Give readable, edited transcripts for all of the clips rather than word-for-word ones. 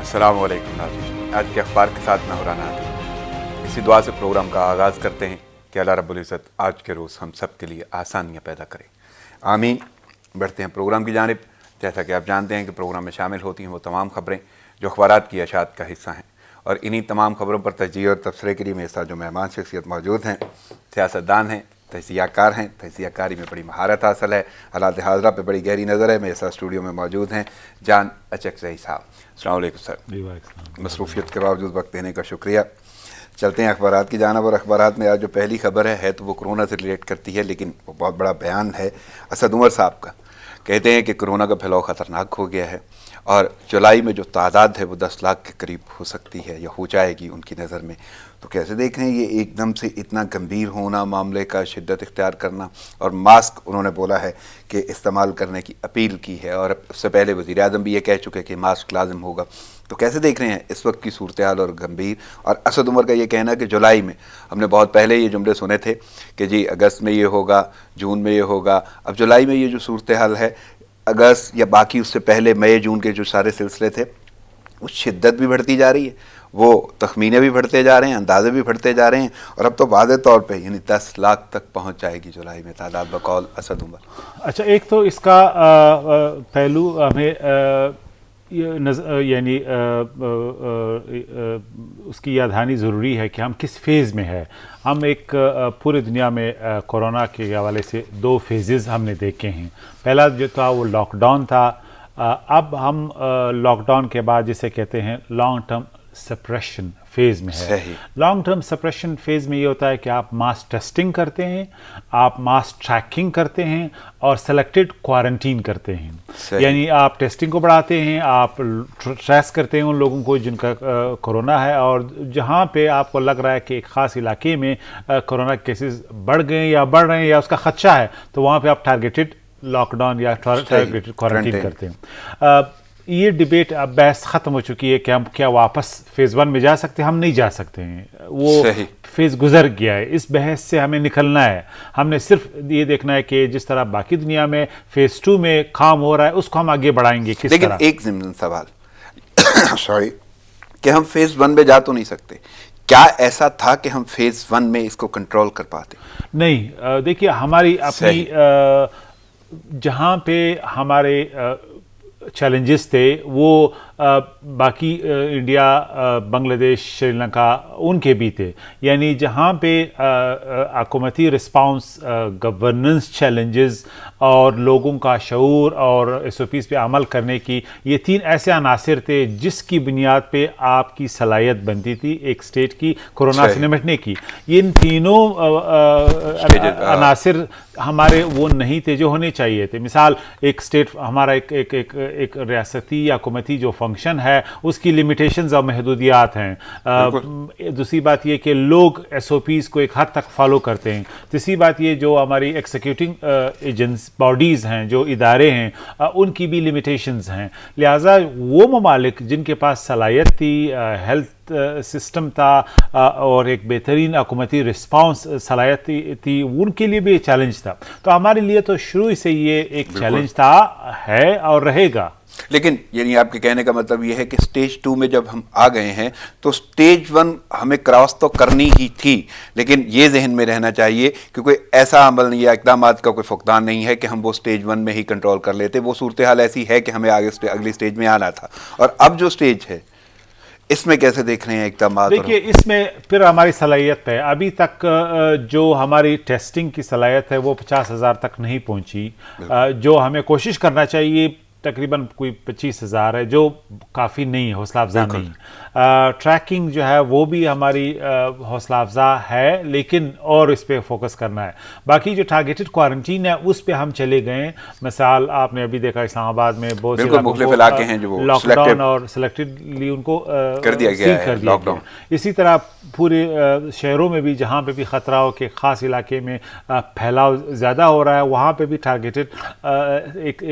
अस्सलाम वालेकुम नाज़रीन, आज के अखबार के साथ मैं हुराना आदिल। इसी दुआ से प्रोग्राम का आगाज़ करते हैं कि अल्लाह रब्बुल इज़्ज़त आज के रोज़ हम सब के लिए आसानियाँ पैदा करे, आमीन। बढ़ते हैं प्रोग्राम की जानिब। जैसा कि आप जानते हैं कि प्रोग्राम में शामिल होती हैं वो तमाम ख़बरें जो अखबारात की अशात का हिस्सा हैं, और इन्हीं तमाम ख़बरों पर तजज़िया और तबसरे के लिए मेरे साथ जो मेहमान शख्सियत मौजूद हैं, सियासतदान हैं, तजियाकार हैं, तजियाकारी में बड़ी महारत हासिल है, हालात हाज़रा पे बड़ी गहरी नज़र है। मेरे साथ स्टूडियो में मौजूद हैं जान अचकज़ई साहब। अस्सलाम वालेकुम सर। मसरूफ़ियत के बावजूद वक्त देने का शुक्रिया। चलते हैं अखबारात की जानिब, और अखबारात में आज जो पहली खबर है तो वो कोरोना से रिलेट करती है, लेकिन वो बहुत बड़ा बयान है असद उमर साहब का। कहते हैं कि कोरोना का फैलाव ख़तरनाक हो गया है और जुलाई में जो तादाद है वो 10 लाख के करीब हो सकती है या हो जाएगी उनकी नज़र में। तो कैसे देख रहे हैं ये एकदम से इतना गंभीर होना, मामले का शिद्दत इख्तियार करना, और मास्क उन्होंने बोला है कि इस्तेमाल करने की अपील की है, और उससे पहले वज़ीर आज़म भी ये कह चुके कि मास्क लाजिम होगा। तो कैसे देख रहे हैं इस वक्त की सूरत हाल और गंभीर, और असद उमर का ये कहना कि जुलाई में, हमने बहुत पहले ये जुमले सुने थे कि जी अगस्त में ये होगा, जून में ये होगा, अब जुलाई में ये जो सूरत हाल है, अगस्त या बाकी उससे पहले मई जून के जो सारे सिलसिले थे वो शिद्दत भी बढ़ती जा रही है, वो तखमीने भी बढ़ते जा रहे हैं, अंदाजे भी बढ़ते जा रहे हैं, और अब तो वाज़े तौर पे यानी 10 लाख तक पहुंच जाएगी जुलाई में तादाद बकौल असद उमर। अच्छा, एक तो इसका पहलू हमें यानी उसकी याद दहानी ज़रूरी है कि हम किस फेज़ में है। हम एक पूरी दुनिया में कोरोना के हवाले से 2 फेजेस हमने देखे हैं। पहला जो था वो लॉकडाउन था। अब हम लॉकडाउन के बाद जिसे कहते हैं लॉन्ग टर्म सप्रेशन फेज़ में है। लॉन्ग टर्म सप्रेशन फेज़ में ये होता है कि आप मास टेस्टिंग करते हैं, आप मास ट्रैकिंग करते हैं और सेलेक्टेड क्वारंटीन करते हैं। यानी आप टेस्टिंग को बढ़ाते हैं, आप ट्रेस करते हैं उन लोगों को जिनका कोरोना है, और जहाँ पे आपको लग रहा है कि एक ख़ास इलाके में कोरोना केसेस बढ़ गए या बढ़ रहे हैं या उसका ख़दशा है, तो वहाँ पे आप टारगेटेड लॉकडाउन या टारगेटेड क्वारंटीन करते हैं। ये डिबेट अब बहस ख़त्म हो चुकी है कि हम क्या वापस फेज़ 1 में जा सकते हैं। हम नहीं जा सकते हैं, वो फेज़ गुजर गया है। इस बहस से हमें निकलना है। हमने सिर्फ ये देखना है कि जिस तरह बाकी दुनिया में फेज़ 2 में काम हो रहा है उसको हम आगे बढ़ाएंगे किस लेकिन तरह। एक ज़िम्मन सवाल सॉरी कि हम फेज़ 1 में जा तो नहीं सकते, क्या ऐसा था कि हम फेज़ 1 में इसको कंट्रोल कर पाते? नहीं, देखिए हमारी अपनी जहाँ पे हमारे चैलेंजेस थे वो बाकी इंडिया, बांग्लादेश, श्रीलंका उनके भी थे। यानी जहाँ पे हुकूमती रिस्पांस, गवर्नेंस चैलेंजेस और लोगों का शऊर और SOPs पे अमल करने की, ये 3 ऐसे अनासिर थे जिसकी बुनियाद पे आपकी सलाहियत बनती थी एक स्टेट की कोरोना से निपटने की। इन तीनों अनासिर हमारे वो नहीं थे जो होने चाहिए थे। मिसाल, एक स्टेट हमारा एक रियासती या हुकूमती जो फंक्शन है उसकी लिमिटेशंस और महदूदियात हैं। दूसरी बात ये कि लोग SOPs को एक हद तक फॉलो करते हैं। तीसरी बात ये जो हमारी एग्जीक्यूटिंग एजेंट्स बॉडीज़ हैं, जो इदारे हैं, उनकी भी लिमिटेशंस हैं। लिहाजा वो ममालिक जिनके पास सलाहियत थी, हेल्थ सिस्टम था और एक बेहतरीन हुकूमती रिस्पांस सलाहियत थी, उनके लिए भी चैलेंज था। तो हमारे लिए तो शुरू से ये एक चैलेंज था, है और रहेगा। लेकिन यानी आपके कहने का मतलब ये है कि स्टेज 2 में जब हम आ गए हैं तो स्टेज 1 हमें क्रॉस तो करनी ही थी, लेकिन ये जहन में रहना चाहिए कि कोई ऐसा अमल नहीं या इक़दाम का कोई फुकदान नहीं है कि हम वो स्टेज 1 में ही कंट्रोल कर लेते। वो सूरत हाल ऐसी है कि हमें आगे अगली स्टेज में आना था, और अब जो स्टेज है इसमें कैसे देख रहे हैं इक़दाम? देखिए, इसमें फिर हमारी सलाहियत है। अभी तक जो हमारी टेस्टिंग की सलाहियत है वो 50,000 तक नहीं पहुंची। जो हमें कोशिश करना चाहिए तकरीबन कोई 25,000 है, जो काफ़ी नहीं है, हौसला अफजा नहीं। ट्रैकिंग जो है वो भी हमारी हौसला अफजा है, लेकिन और इस पर फोकस करना है। बाकी जो टारगेटेड क्वारंटीन है उस पर हम चले गए। मिसाल आपने अभी देखा इस्लामाबाद में बहुत से इलाके हैं जो लॉकडाउन और सिलेक्टेडली उनको कर दिया गया है लॉकडाउन। इसी तरह पूरे शहरों में भी जहाँ पे भी ख़तरा हो कि ख़ास इलाके में फैलाव ज़्यादा हो रहा है, वहाँ पे भी टारगेटेड एक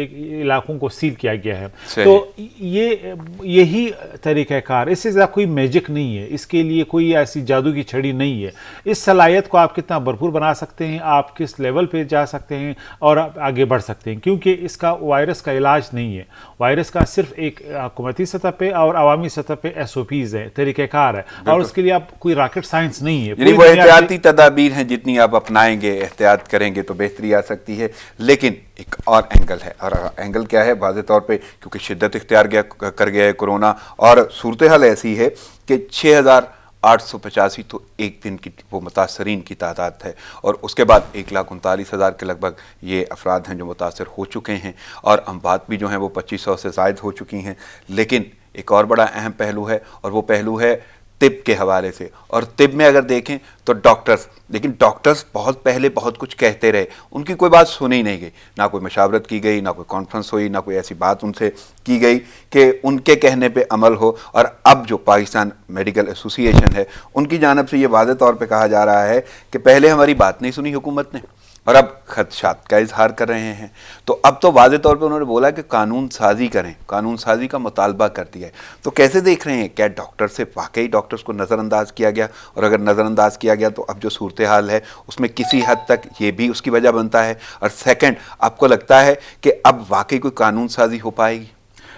इलाकों को तफसील किया गया है। तो यही तरीक़ा कार, इससे ज़्यादा कोई मैजिक नहीं है, इसके लिए कोई ऐसी जादू की छड़ी नहीं है। इस सलाहियत को आप कितना भरपूर बना सकते हैं, आप किस लेवल पे जा सकते हैं और आप आगे बढ़ सकते हैं, क्योंकि इसका वायरस का इलाज नहीं है। वायरस का सिर्फ एक हुकूमती सतह पे और अवामी सतह पे SOPs है, तरीक़ेकार है, और उसके लिए आप कोई रॉकेट साइंस नहीं है। वो एहतियाती तदाबीर हैं, जितनी आप अपनाएंगे, एहतियात करेंगे तो बेहतरी आ सकती है। लेकिन एक और एंगल है, और एंगल क्या है? वाज़ेह तौर पे क्योंकि शिद्दत इख्तियार कर गया है कोरोना, और सूरत हाल ऐसी है कि 6,885 तो एक दिन की वो मुतासरीन की तादाद है, और उसके बाद 1,39,000 के लगभग ये अफराद हैं जो मुतासर हो चुके हैं, और अमवात भी जो हैं वो 2500 से ज़ायद हो चुकी हैं। लेकिन एक और बड़ा अहम पहलू है, और वो पहलू है तिब के हवाले से। और तिब में अगर देखें तो डॉक्टर्स, लेकिन डॉक्टर्स बहुत पहले बहुत कुछ कहते रहे, उनकी कोई बात सुनी नहीं गई, ना कोई मशावरत की गई, ना कोई कॉन्फ्रेंस हुई, ना कोई ऐसी बात उनसे की गई कि उनके कहने पे अमल हो। और अब जो पाकिस्तान मेडिकल एसोसिएशन है, उनकी जानिब से ये वाज़ेह तौर पे कहा जा रहा है कि पहले हमारी बात नहीं सुनी हुकूमत ने, और अब खदशात का इजहार कर रहे हैं। तो अब तो वाज़ेह तौर पे उन्होंने बोला कि कानून साजी करें, कानून साजी का मुतालबा कर दिया है। तो कैसे देख रहे हैं, क्या डॉक्टर से वाकई डॉक्टर्स को नज़रअंदाज किया गया? और अगर नज़रअंदाज किया गया तो अब जो सूरत हाल है उसमें किसी हद तक ये भी उसकी वजह बनता है? और सेकंड, आपको लगता है कि अब वाकई कोई कानून साजी हो पाएगी?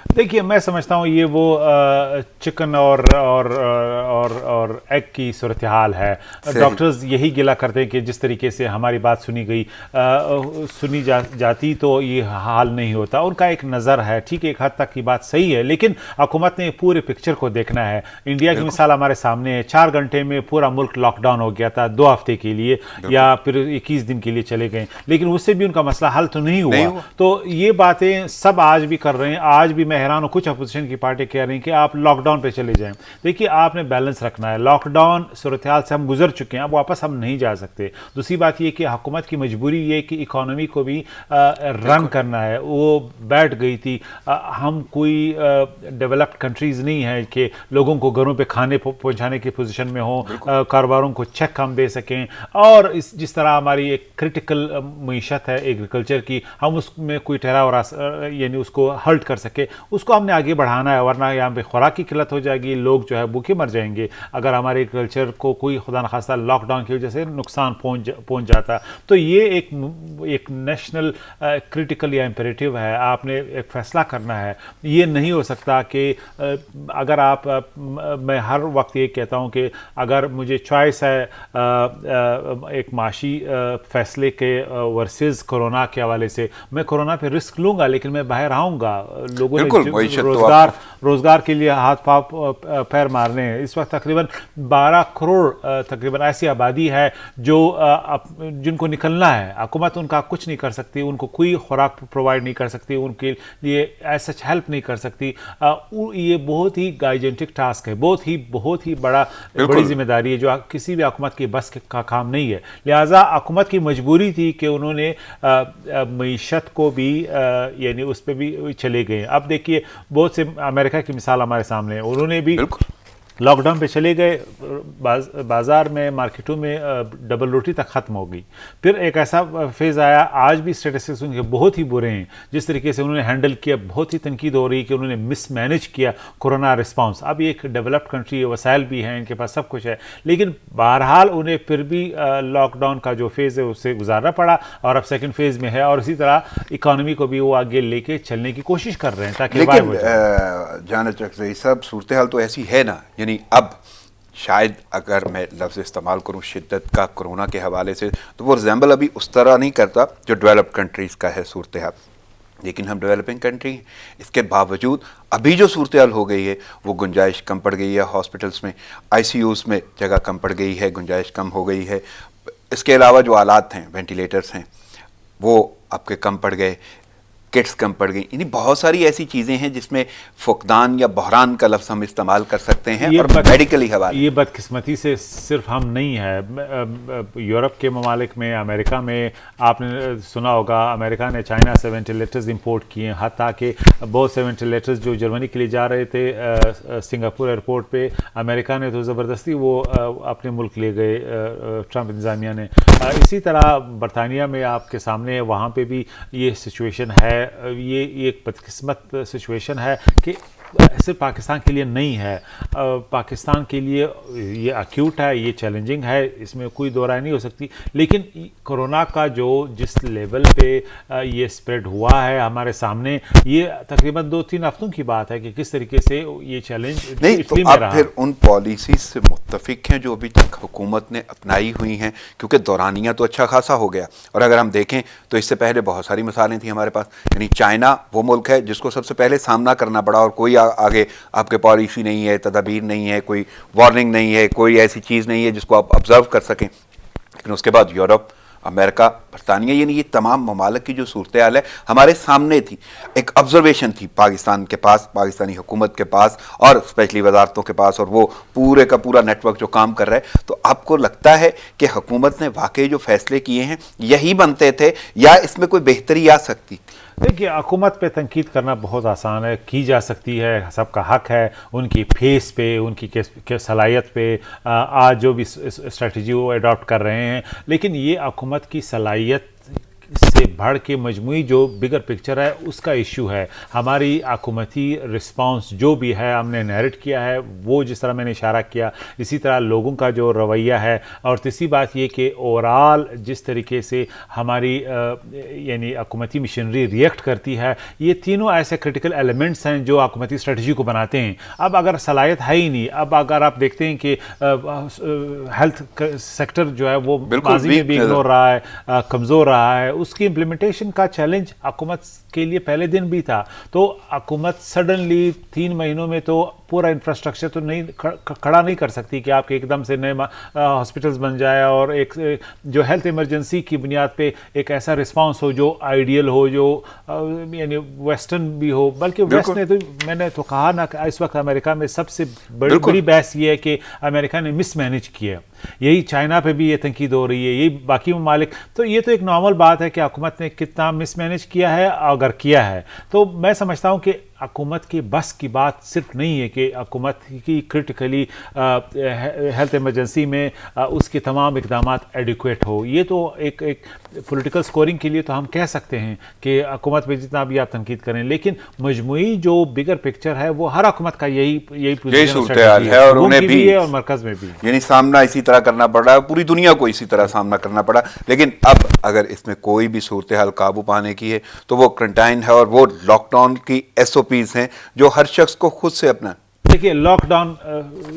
देखिए, मैं समझता हूँ ये वो चिकन और एग की सूरत हाल है। डॉक्टर्स यही गिला करते हैं कि जिस तरीके से हमारी बात सुनी जाती तो ये हाल नहीं होता। उनका एक नज़र है, ठीक है, एक हद तक की बात सही है, लेकिन हुकूमत ने पूरे पिक्चर को देखना है। इंडिया की मिसाल हमारे सामने है, 4 घंटे में पूरा मुल्क लॉकडाउन हो गया था 2 हफ्ते के लिए, या फिर 21 दिन के लिए चले गए, लेकिन उससे भी उनका मसला हल तो नहीं हुआ। तो ये बातें सब आज भी कर रहे हैं। आज भी मैं हैरान हूं, कुछ अपोजिशन की पार्टी कह रही हैं कि आप लॉकडाउन पे चले जाएं। देखिए, आपने बैलेंस रखना है। लॉकडाउन सूरत हाल से हम गुजर चुके हैं, अब वापस हम नहीं जा सकते। दूसरी बात ये कि हुकूमत की मजबूरी ये कि इकोनॉमी को भी रन करना है, वो बैठ गई थी। हम कोई डेवलप्ड कंट्रीज नहीं है कि लोगों को घरों पे खाने पहुंचाने की पोजीशन में हो, कारोबारों को चेक हम दे सकें, और जिस तरह हमारी एक क्रिटिकल मीशत है एग्रीकल्चर की, हम उसमें कोई ठहराव यानी उसको हल्ट कर सके, उसको हमने आगे बढ़ाना है। वरना यहाँ पे खुराक की किल्लत हो जाएगी, लोग जो है भूखे मर जाएंगे अगर हमारे कल्चर को कोई खुदा न खास्ता लॉकडाउन की वजह से नुकसान पहुँच जाता। तो ये एक नेशनल क्रिटिकल या इम्पेरेटिव है, आपने एक फ़ैसला करना है। ये नहीं हो सकता कि अगर आप मैं हर वक्त ये कहता हूँ कि अगर मुझे चॉइस है एक माशी फ़ैसले के वर्सेस कोरोना के हवाले से, मैं कोरोना पे रिस्क लूँगा, लेकिन मैं बाहर आऊँगा। लोगों ने रोजगार के लिए हाथ पैर मारने हैं। इस वक्त तकरीबन 12 करोड़ तकरीबन ऐसी आबादी है जो जिनको निकलना है। हुकूमत उनका कुछ नहीं कर सकती, उनको कोई खुराक प्रोवाइड नहीं कर सकती, उनके लिए ऐसा हेल्प नहीं कर सकती। ये बहुत ही गाइजेंटिक टास्क है, बहुत ही बड़ी जिम्मेदारी है जो किसी भी हुकूमत की बस का काम नहीं है। लिहाजा हुकूमत की मजबूरी थी कि उन्होंने मईशत को भी यानी उस पर भी चले गए। अब देखिए, बहुत से अमेरिका की मिसाल हमारे सामने है, उन्होंने भी लॉकडाउन पे चले गए, बाज़ार में मार्केटों में डबल रोटी तक ख़त्म हो गई। फिर एक ऐसा फेज़ आया, आज भी स्टेटिस्टिक्स उनके बहुत ही बुरे हैं, जिस तरीके से उन्होंने हैंडल किया, बहुत ही तनकीद हो रही है कि उन्होंने मिसमैनेज किया कोरोना रिस्पांस। अब ये एक डेवलप्ड कंट्री है, वसाइल भी हैं, इनके पास सब कुछ है, लेकिन बहरहाल उन्हें फिर भी लॉकडाउन का जो फेज़ है उससे गुजारना पड़ा, और अब सेकेंड फेज़ में है, और इसी तरह इकानमी को भी वो आगे लेके चलने की कोशिश कर रहे हैं ताकि जाना चक सब सूरत हाल तो ऐसी है ना, यानी अब शायद अगर मैं लफ्ज़ इस्तेमाल करूँ शिद्दत का कोरोना के हवाले से, तो वो रिजेंबल अभी उस तरह नहीं करता जो डेवलप्ड कंट्रीज़ का है सूरत हाल। लेकिन हम डेवलपिंग कंट्री हैं, इसके बावजूद अभी जो सूरत हाल हो गई है वो गुंजाइश कम पड़ गई है, हॉस्पिटल्स में ICUs में जगह कम पड़ गई है, गुंजाइश कम हो गई है। इसके अलावा जो आलात हैं, वेंटिलेटर्स हैं, वो आपके कम पड़ गए, किट्स कम पड़ गई, यानी बहुत सारी ऐसी चीज़ें हैं जिसमें फुकदान या बहरान का लफ्ज़ हम इस्तेमाल कर सकते हैं। और मेडिकली हवाले ये बदकिस्मती से सिर्फ हम नहीं है, यूरोप के ममालिक में, अमेरिका में आपने सुना होगा, अमेरिका ने चाइना से वेंटिलेटर्स इंपोर्ट किए, हत्ता कि बहुत से वेंटिलेटर्स जो जर्मनी के लिए जा रहे थे सिंगापुर एयरपोर्ट पे, अमेरिका ने तो ज़बरदस्ती वो अपने मुल्क ले गए, ट्रंप इंतज़ामिया ने। इसी तरह बरतानिया में आपके सामने है, वहाँ पर भी ये सिचुएशन है। یہ ایک بدقسمت سچویشن ہے کہ صرف پاکستان کے لیے نہیں ہے، پاکستان کے لیے یہ ایکیوٹ ہے، یہ چیلنجنگ ہے، اس میں کوئی دو رائے نہیں ہو سکتی، لیکن کورونا کا جو جس لیول پہ یہ سپریڈ ہوا ہے ہمارے سامنے، یہ تقریباً 2-3 ہفتوں کی بات ہے کہ کس طریقے سے یہ چیلنج نہیں تو اب پھر ان پالیسیز سے متفق ہیں جو ابھی تک حکومت نے اپنائی ہوئی ہیں، کیونکہ دورانیہ تو اچھا خاصا ہو گیا، اور اگر ہم دیکھیں تو اس سے پہلے بہت ساری مثالیں تھیں ہمارے پاس، یعنی چائنا وہ ملک ہے جس کو سب سے پہلے سامنا کرنا پڑا، اور کوئی آگے آپ کے پالیسی نہیں ہے، تدابیر نہیں ہے، کوئی وارننگ نہیں ہے، کوئی ایسی چیز نہیں ہے جس کو آپ آبزرو کر سکیں، لیکن اس کے بعد یورپ، امریکہ، برطانیہ، یعنی یہ تمام ممالک کی جو صورتحال ہے ہمارے سامنے تھی، ایک آبزرویشن تھی پاکستان کے پاس، پاکستانی حکومت کے پاس، اور اسپیشلی وزارتوں کے پاس، اور وہ پورے کا پورا نیٹ ورک جو کام کر رہا ہے. تو آپ کو لگتا ہے کہ حکومت نے واقعی جو فیصلے کیے ہیں یہی بنتے تھے یا اس میں کوئی بہتری آ سکتی؟ دیکھیے، حکومت پہ تنقید کرنا بہت آسان ہے، کی جا سکتی ہے، سب کا حق ہے ان کی فیس پہ، ان کی صلاحیت پہ آج جو بھی اسٹریٹجی وہ اڈاپٹ کر رہے ہیں، لیکن یہ حکومت کی صلاحیت سے بڑھ کے مجموعی جو بگر پکچر ہے اس کا ایشو ہے. ہماری حکومتی رسپانس جو بھی ہے ہم نے نیریٹ کیا ہے، وہ جس طرح میں نے اشارہ کیا، اسی طرح لوگوں کا جو رویہ ہے، اور تیسری بات یہ کہ اوورال جس طریقے سے ہماری یعنی حکومتی مشنری ریئیکٹ کرتی ہے، یہ تینوں ایسے کرٹیکل ایلیمنٹس ہیں جو حکومتی اسٹریٹجی کو بناتے ہیں. اب اگر صلاحیت ہے ہی نہیں، اب اگر آپ دیکھتے ہیں کہ ہیلتھ سیکٹر جو ہے وہ ماضی میں بھی اگنور رہا ہے، کمزور رہا ہے، اس کی امپلیمنٹیشن کا چیلنج حکومت کے لیے پہلے دن بھی تھا. تو حکومت سڈنلی 3 مہینوں میں تو پورا انفراسٹرکچر تو نہیں کھڑا نہیں کر سکتی کہ آپ کے ایک دم سے نئے ہاسپٹلز بن جائے اور ایک جو ہیلتھ ایمرجنسی کی بنیاد پہ ایک ایسا رسپانس ہو جو آئیڈیل ہو، جو یعنی ویسٹرن بھی ہو. بلکہ ویسٹ نے تو میں نے تو کہا نا کہ اس وقت امریکہ میں سب سے بڑی بحث یہ ہے کہ امریکہ نے مس مینیج کیا. یہی چائنا پہ بھی یہ تنقید ہو رہی ہے، یہی باقی ممالک. تو یہ تو ایک نارمل بات ہے کہ حکومت نے کتنا مس مینیج کیا ہے، اگر کیا ہے تو میں سمجھتا ہوں کہ حکومت کے بس کی بات صرف نہیں ہے کہ حکومت کی کرٹیکلی ہیلتھ ایمرجنسی میں اس کے تمام اقدامات ایڈیکویٹ ہو. یہ تو ایک پولیٹیکل سکورنگ کے لیے تو ہم کہہ سکتے ہیں کہ حکومت پہ جتنا بھی آپ تنقید کریں، لیکن مجموعی جو بگر پکچر ہے وہ ہر حکومت کا یہی صورتحال ہے، اور انہیں بھی اور مرکز میں بھی یعنی سامنا اسی طرح کرنا پڑ رہا ہے، پوری دنیا کو اسی طرح سامنا کرنا پڑا. لیکن اب اگر اس میں کوئی بھی صورتحال قابو پانے کی ہے تو وہ کرنٹائن ہے، اور وہ لاک ڈاؤن کی SOPs ہیں جو ہر شخص کو خود سے اپنا. دیکھیے، لاک ڈاؤن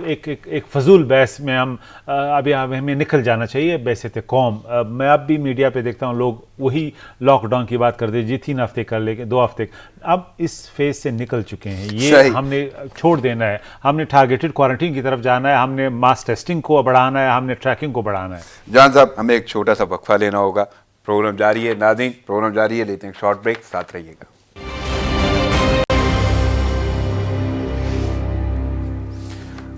ایک فضول بحث میں ابھی ہمیں نکل جانا چاہیے بحثیت قوم. میں اب بھی میڈیا پہ دیکھتا ہوں لوگ وہی لاک ڈاؤن کی بات کرتے جی 3 ہفتے کر لے کے 2 ہفتے. اب اس فیز سے نکل چکے ہیں، یہ ہم نے چھوڑ دینا ہے. ہم نے ٹارگیٹڈ کوارنٹین کی طرف جانا ہے، ہم نے ماس ٹیسٹنگ کو بڑھانا ہے، ہم نے ٹریکنگ کو بڑھانا ہے. جان صاحب، ہمیں ایک چھوٹا سا وقفہ لینا ہوگا. پروگرام جاری ہے ناظرین، پروگرام جاری ہے، لیتے ہیں شارٹ بریک، ساتھ رہیے گا.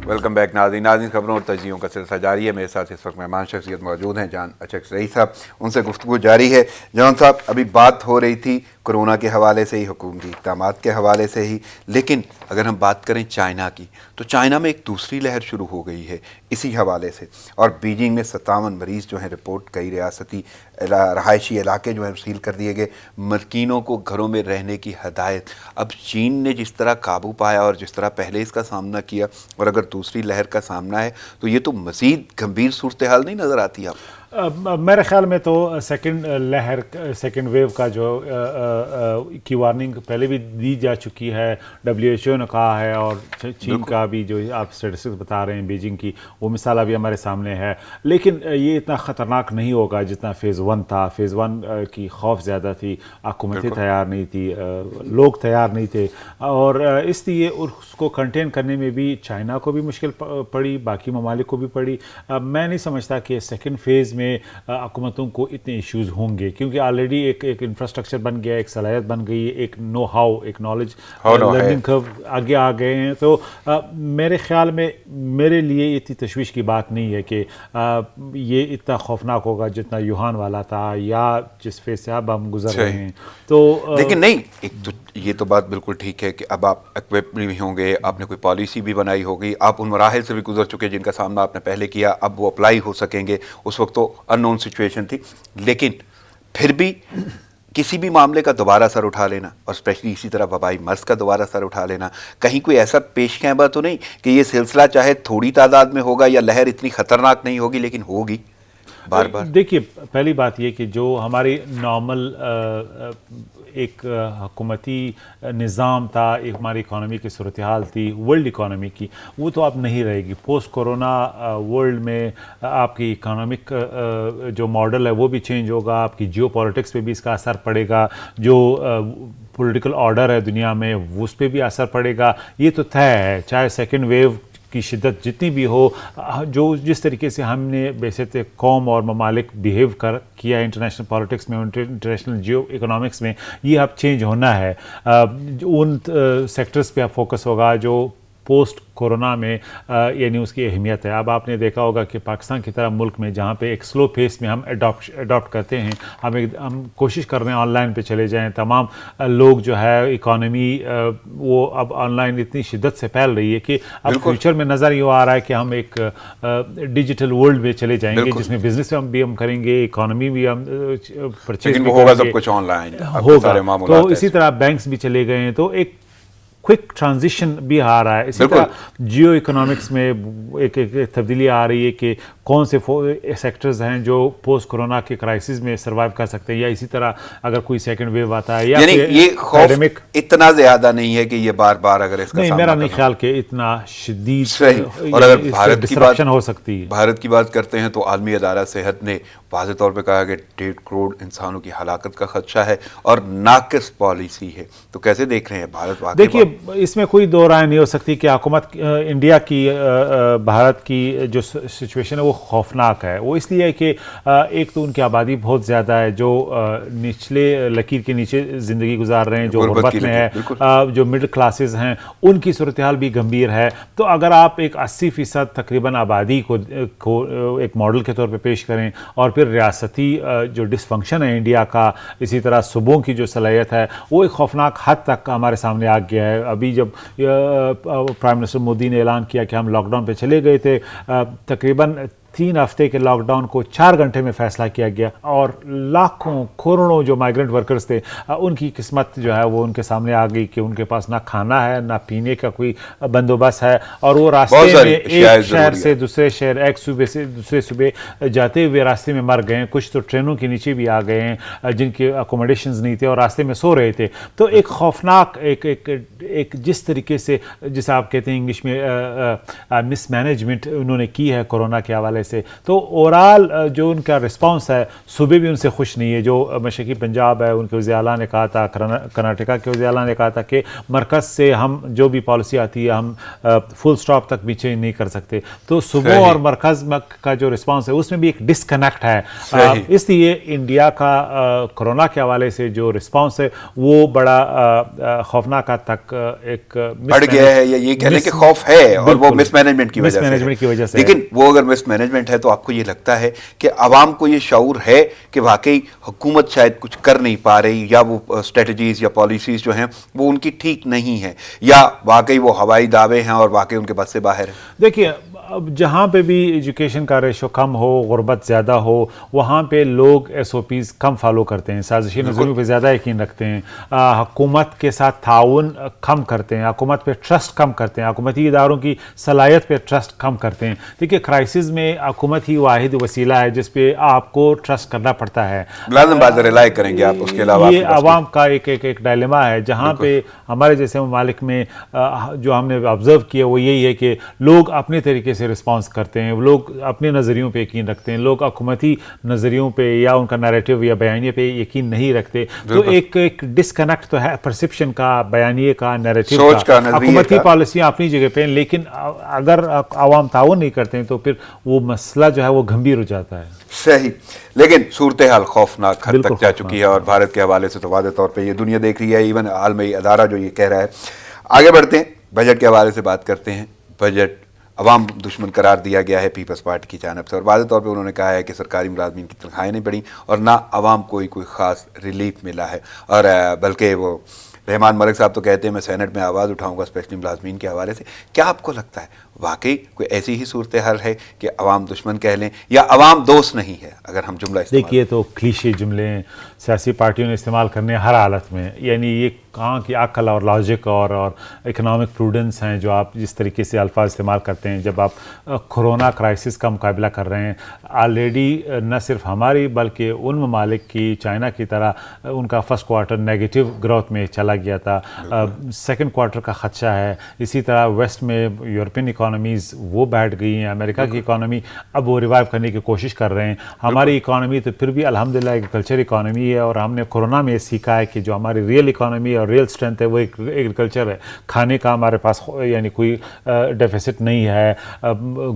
ویلکم بیک ناظرین، خبروں اور تجزیوں کا سلسلہ جاری ہے. میرے ساتھ اس وقت مہمان شخصیت موجود ہیں، جان اچک رئیس صاحب، ان سے گفتگو جاری ہے. جان صاحب، ابھی بات ہو رہی تھی کرونا کے حوالے سے ہی، حکومتی اقدامات کے حوالے سے ہی، لیکن اگر ہم بات کریں چائنا کی تو چائنا میں ایک دوسری لہر شروع ہو گئی ہے اسی حوالے سے، اور بیجنگ میں 57 مریض جو ہیں رپورٹ، کئی ریاستی رہائشی علاقے جو ہیں سیل کر دیے گئے، ملکینوں کو گھروں میں رہنے کی ہدایت. اب چین نے جس طرح قابو پایا اور جس طرح پہلے اس کا سامنا کیا، اور اگر دوسری لہر کا سامنا ہے تو یہ تو مزید گمبھیر صورتحال نہیں نظر آتی آپ؟ میرے خیال میں تو سیکنڈ لہر، سیکنڈ ویو کا جو کی وارننگ پہلے بھی دی جا چکی ہے. WHO نے کہا ہے، اور چین کا بھی جو آپ اسٹیٹسٹکس بتا رہے ہیں بیجنگ کی، وہ مثال ابھی ہمارے سامنے ہے. لیکن یہ اتنا خطرناک نہیں ہوگا جتنا فیز 1 تھا. فیز 1 کی خوف زیادہ تھی، حکومتیں تیار نہیں تھی، لوگ تیار نہیں تھے، اور اس لیے اس کو کنٹین کرنے میں بھی چائنا کو بھی مشکل پڑی، باقی ممالک کو بھی پڑی. میں نہیں سمجھتا کہ سیکنڈ فیز میں حکومتوں کو اتنے ایشوز ہوں گے، کیونکہ آلریڈی ایک انفراسٹرکچر بن گیا، ایک صلاحیت بن گئی، ایک نو ہاؤ، ایک نالج لرننگ کرو آگے آ گئے ہیں. تو میرے خیال میں میرے لیے اتنی تشویش کی بات نہیں ہے کہ یہ اتنا خوفناک ہوگا جتنا یوہان والا تھا یا جس فیز سے اب ہم گزر رہے ہیں. تو لیکن نہیں، ایک تو یہ تو بات بالکل ٹھیک ہے کہ اب آپ ایکوپڈ بھی ہوں گے، آپ نے کوئی پالیسی بھی بنائی ہوگی، آپ ان مراحل سے بھی گزر چکے جن کا سامنا آپ نے پہلے کیا، اب وہ اپلائی ہو سکیں گے. اس وقت تو ان نون سچویشن تھی، لیکن پھر بھی किसी भी मामले का दोबारा सर उठा लेना, और स्पेशली इसी तरह वबाई मर्ज का दोबारा सर उठा लेना, कहीं कोई ऐसा पेश ख़ैबा तो नहीं कि ये सिलसिला चाहे थोड़ी तादाद में होगा या लहर इतनी ख़तरनाक नहीं होगी लेकिन होगी बार बार? देखिए, पहली बात ये कि जो हमारी नॉर्मल एक हुकूमती निज़ाम था, एक हमारी इकॉनमी की सूरत हाल थी वर्ल्ड इकॉनमी की, वो तो अब नहीं रहेगी। पोस्ट कोरोना वर्ल्ड में आपकी इकोनॉमिक जो मॉडल है वो भी चेंज होगा, आपकी जियो पॉलिटिक्स पे भी इसका असर पड़ेगा, जो पॉलिटिकल ऑर्डर है दुनिया में उस पर भी असर पड़ेगा। ये तो तय है, चाहे सेकेंड वेव की शिद्दत जितनी भी हो, जो जिस तरीके से हमने वैसे कौम और ममालिक बिहेव किया इंटरनेशनल पॉलिटिक्स में, इंटरनेशनल जियो इकोनॉमिक्स में, ये अब चेंज होना है। उन सेक्टर्स पे अब फोकस होगा जो पोस्ट कोरोना में यानी उसकी अहमियत है। अब आपने देखा होगा कि पाकिस्तान की तरह मुल्क में जहाँ पे एक स्लो पेस में हम अडॉप्ट करते हैं, हम कोशिश कर रहे हैं ऑनलाइन पे चले जाएं, तमाम लोग जो है इकॉनमी वो अब ऑनलाइन इतनी शिद्दत से फैल रही है कि अब फ्यूचर में नज़र यूँ आ रहा है कि हम एक डिजिटल वर्ल्ड में चले जाएंगे जिसमें बिजनेस हम भी करेंगे, इकॉनमी भी हम परचेज भी होगा, सब कुछ ऑनलाइन होगा। तो इसी तरह बैंक्स भी चले गए हैं, तो एक क्विक ट्रांजिशन भी आ रहा है। इसी तरह जियो इकोनॉमिक्स में एक तब्दीली आ रही है कि कौन से सेक्टर्स हैं जो पोस्ट कोरोना के क्राइसिस में सर्वाइव कर सकते हैं, या इसी तरह अगर कोई सेकंड वेव आता है या ये खौफ इतना ज्यादा नहीं है कि ये बार बार अगर इसका नहीं, मेरा नहीं ख्याल कि इतना शदीद और अगर भारत की बात हो सकती है। भारत की बात करते हैं तो आलमी अदारा सेहत ने वाज़ेह तौर पे कहा कि 1.5 करोड़ इंसानों की हलाकत का खदशा है और नाकिस पॉलिसी है। तो कैसे देख रहे हैं भारत? देखिए, इसमें कोई दो राय नहीं हो सकती कि हुकूमत इंडिया की भारत की जो सिचुएशन है वो खौफनाक है। वो इसलिए है कि एक तो उनकी आबादी बहुत ज़्यादा है, जो निचले लकीर के नीचे ज़िंदगी गुजार रहे हैं, जो गुर्बत में है, जो मिडिल क्लासेस हैं, उनकी सूरत हाल भी गंभीर है। तो अगर आप एक 80% तकरीबन आबादी को एक मॉडल के तौर पर पेश करें, और फिर रियासती जो डिसफंक्शन है इंडिया का, इसी तरह सूबों की जो सलाहियत है, वो एक खौफनाक हद तक हमारे सामने आ गया है। अभी जब प्राइम मिनिस्टर मोदी ने ऐलान किया कि हम लॉकडाउन पे चले गए थे, तकरीबन 3 हफ्ते के लॉकडाउन को 4 घंटे में फ़ैसला किया गया, और लाखों करोड़ों जो माइग्रेंट वर्कर्स थे उनकी किस्मत जो है वो उनके सामने आ गई कि उनके पास ना खाना है ना पीने का कोई बंदोबस्त है, और वो रास्ते में एक शहर से दूसरे शहर, एक सूबे से दूसरे सूबे जाते हुए रास्ते में मर गए हैं। कुछ तो ट्रेनों के नीचे भी आ गए हैं जिनके अकोमोडेशंस नहीं थे और रास्ते में सो रहे थे। तो एक खौफनाक एक जिस तरीके से, जिसे आप कहते हैं इंग्लिश में मिसमैनेजमेंट उन्होंने की है कोरोना के हवाले से, तो ओवरऑल जो उनका रिस्पांस है, सूबे भी उनसे खुश नहीं है। जो मशरक़ी पंजाब है, उनके वज़ीर आला ने कहा था, कर्नाटका के वज़ीर आला ने कहा था कि मरकज़ से हम जो भी पॉलिसी आती है हम फुल स्टॉप तक भी चेंज नहीं कर सकते। तो सूबों और मरकज़ का जो रिस्पांस है उसमें भी एक डिस्कनेक्ट है। इसलिए इंडिया का कोरोना के हवाले से जो रिस्पांस है वो बड़ा खौफनाक हद तक एक बढ़ गया है, या ये कहने के खौफ है, और वो मिसमैनेजमेंट की वजह से। लेकिन वो अगर मिसमैनेजमेंट है तो आपको ये लगता है कि आवाम को ये शऊर है कि वाकई हुकूमत शायद कुछ कर नहीं पा रही, या वो स्ट्रेटजीज या पॉलिसीज जो हैं वो उनकी ठीक नहीं है, या वाकई वो हवाई दावे हैं और वाकई उनके बस से बाहर है? देखिए, अब जहाँ पे भी एजुकेशन का रेशो कम हो, गुर्बत ज़्यादा हो, वहाँ पे लोग SOPs कम फॉलो करते हैं, साजिशी नज़रियों पे ज़्यादा यकीन रखते हैं, हुकूमत के साथ ताउन कम करते हैं, हुकूमत पे ट्रस्ट कम करते हैं, हुकूमती इदारों की सलाहियत पे ट्रस्ट कम करते हैं। देखिए, क्राइसिस में हुकूमत ही वाहिद वसीला है जिस पे आपको ट्रस्ट करना पड़ता है। लाज़िम बात रिलाई करेंगे आप, उसके अलावा ये आवाम का एक डायलेमा है, जहाँ पे हमारे जैसे ममालिक में जो हमने ऑब्जर्व किया वो यही है कि लोग अपने तरीके से रिस्पांस करते हैं, लोग अपने नज़रियों पे यकीन रखते हैं, लोग हुकूमती नज़रियों पे या उनका नैरेटिव या बयानिए पे यकीन नहीं रखते। तो एक डिस्कनेक्ट तो है परसेप्शन का, बयानिए का, नैरेटिव का। हुकूमती पॉलिसियाँ अपनी जगह पे हैं, लेकिन अगर आवाम ताउन नहीं करते हैं तो फिर वो मसला जो है वो गंभीर हो जाता है। सही, लेकिन सूरत हाल खौफनाक हद तक जा चुकी है, और भारत के हवाले से तो वाज़ेह तौर पर ये दुनिया देख रही है, इवन आलमी अदारा जो ये कह रहा है। आगे बढ़ते हैं, बजट के हवाले से बात करते हैं। बजट अवाम दुश्मन करार दिया गया है पीपल्स पार्टी की जानिब से, और वाज़ेह तौर पे उन्होंने कहा है कि सरकारी मुलाजमीन की तनख्वाहें नहीं बढ़ी और ना अवाम को कोई ख़ास रिलीफ मिला है। और बल्कि वो रहमान मलिक साहब तो कहते हैं मैं सेनेट में आवाज़ उठाऊंगा स्पेशली मुलाजमीन के हवाले से। क्या आपको लगता है واقعی کوئی ایسی ہی صورتحال ہے کہ عوام دشمن کہہ لیں یا عوام دوست نہیں ہے؟ اگر ہم جملہ استعمال دیکھیے تو کلیشے جملے سیاسی پارٹیوں نے استعمال کرنے ہر حالت میں، یعنی یہ کہاں کی عقل اور لاجک اور اکنامک پروڈنس ہیں جو آپ جس طریقے سے الفاظ استعمال کرتے ہیں جب آپ کرونا کرائسس کا مقابلہ کر رہے ہیں. آلریڈی نہ صرف ہماری بلکہ ان ممالک کی، چائنا کی طرح ان کا فرسٹ کوارٹر نیگیٹو گروتھ میں چلا گیا تھا، سیکنڈ کوارٹر کا خدشہ ہے. اسی طرح ویسٹ میں یورپین اکانومیز وہ بیٹھ گئی ہیں، امریکہ کی اکانومی اب وہ ریوائیو کرنے کی کوشش کر رہے ہیں. ہماری اکانومی تو پھر بھی الحمدللہ ایگریکلچر اکانومی ہے، اور ہم نے کورونا میں سیکھا ہے کہ جو ہماری ریئل اکانومی اور ریئل اسٹرینتھ ہے وہ ایگریکلچر ہے. کھانے کا ہمارے پاس یعنی کوئی ڈیفیسٹ نہیں ہے،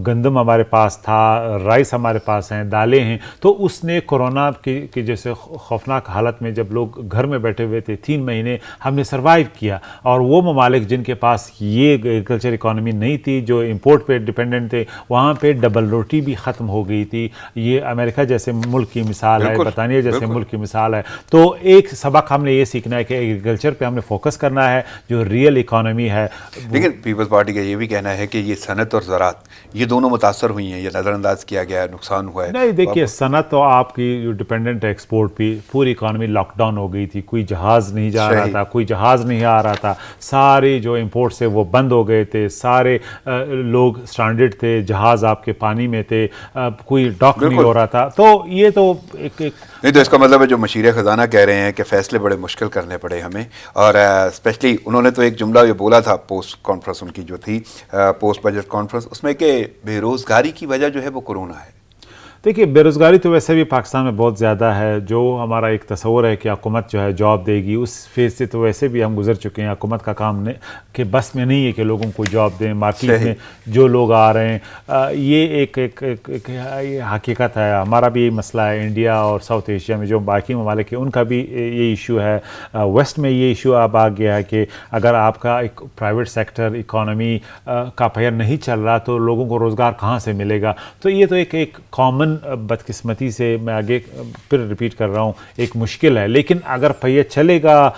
گندم ہمارے پاس تھا، رائس ہمارے پاس ہیں، دالیں ہیں. تو اس نے کورونا کی جیسے خوفناک حالت میں جب لوگ گھر میں بیٹھے ہوئے تھے 3 مہینے ہم نے سروائیو کیا. اور وہ ممالک جن کے پاس یہ ایگریکلچر اکانومی نہیں تھی، جو امپورٹ پہ ڈپینڈنٹ تھے، وہاں پہ ڈبل روٹی بھی ختم ہو گئی تھی. یہ امریکہ جیسے ملک کی مثال ہے، برطانیہ جیسے ملک کی مثال ہے. تو ایک سبق ہم نے یہ سیکھنا ہے کہ ایگریکلچر پہ ہم نے فوکس کرنا ہے جو ریئل اکانومی ہے. لیکن پیپلز پارٹی کا یہ بھی کہنا ہے کہ یہ صنعت اور زراعت یہ دونوں متاثر ہوئی ہیں، یہ نظر انداز کیا گیا ہے، نقصان ہوا ہے. نہیں دیکھیے صنعت تو آپ کی جو ڈپینڈنٹ ہے ایکسپورٹ پہ، پوری اکانومی لاک ڈاؤن ہو گئی تھی، کوئی جہاز نہیں جا رہا تھا، کوئی جہاز نہیں آ رہا تھا، سارے جو امپورٹس تھے وہ بند ہو گئے تھے، سارے لوگ اسٹانڈرڈ تھے، جہاز آپ کے پانی میں تھے، کوئی ڈاک نہیں ہو رہا تھا. تو یہ تو ایک نہیں، تو اس کا مطلب ہے جو مشیر خزانہ کہہ رہے ہیں کہ فیصلے بڑے مشکل کرنے پڑے ہمیں. اور اسپیشلی انہوں نے تو ایک جملہ یہ بولا تھا پوسٹ کانفرنس ان کی جو تھی، پوسٹ بجٹ کانفرنس، اس میں کہ بے روزگاری کی وجہ جو ہے وہ کورونا ہے. دیکھیے بے روزگاری تو ویسے بھی پاکستان میں بہت زیادہ ہے. جو ہمارا ایک تصور ہے کہ حکومت جو ہے جاب دے گی، اس فیز سے تو ویسے بھی ہم گزر چکے ہیں. حکومت کا کام کہ بس میں نہیں ہے کہ لوگوں کو جاب دیں. مارکیٹ میں جو لوگ آ رہے ہیں یہ ایک حقیقت ہے. ہمارا بھی مسئلہ ہے انڈیا اور ساؤتھ ایشیا میں جو باقی ممالک ہیں ان کا بھی یہ ایشو ہے. ویسٹ میں یہ ایشو اب آ گیا ہے کہ اگر آپ کا ایک پرائیویٹ سیکٹر اکانومی کا پہیہ نہیں چل رہا تو لوگوں کو روزگار کہاں سے ملے گا. تو یہ تو ایک کامن بدقسمتی سے میں آگے پھر ریپیٹ کر رہا ہوں ایک مشکل ہے. لیکن اگر پہیہ چلے گا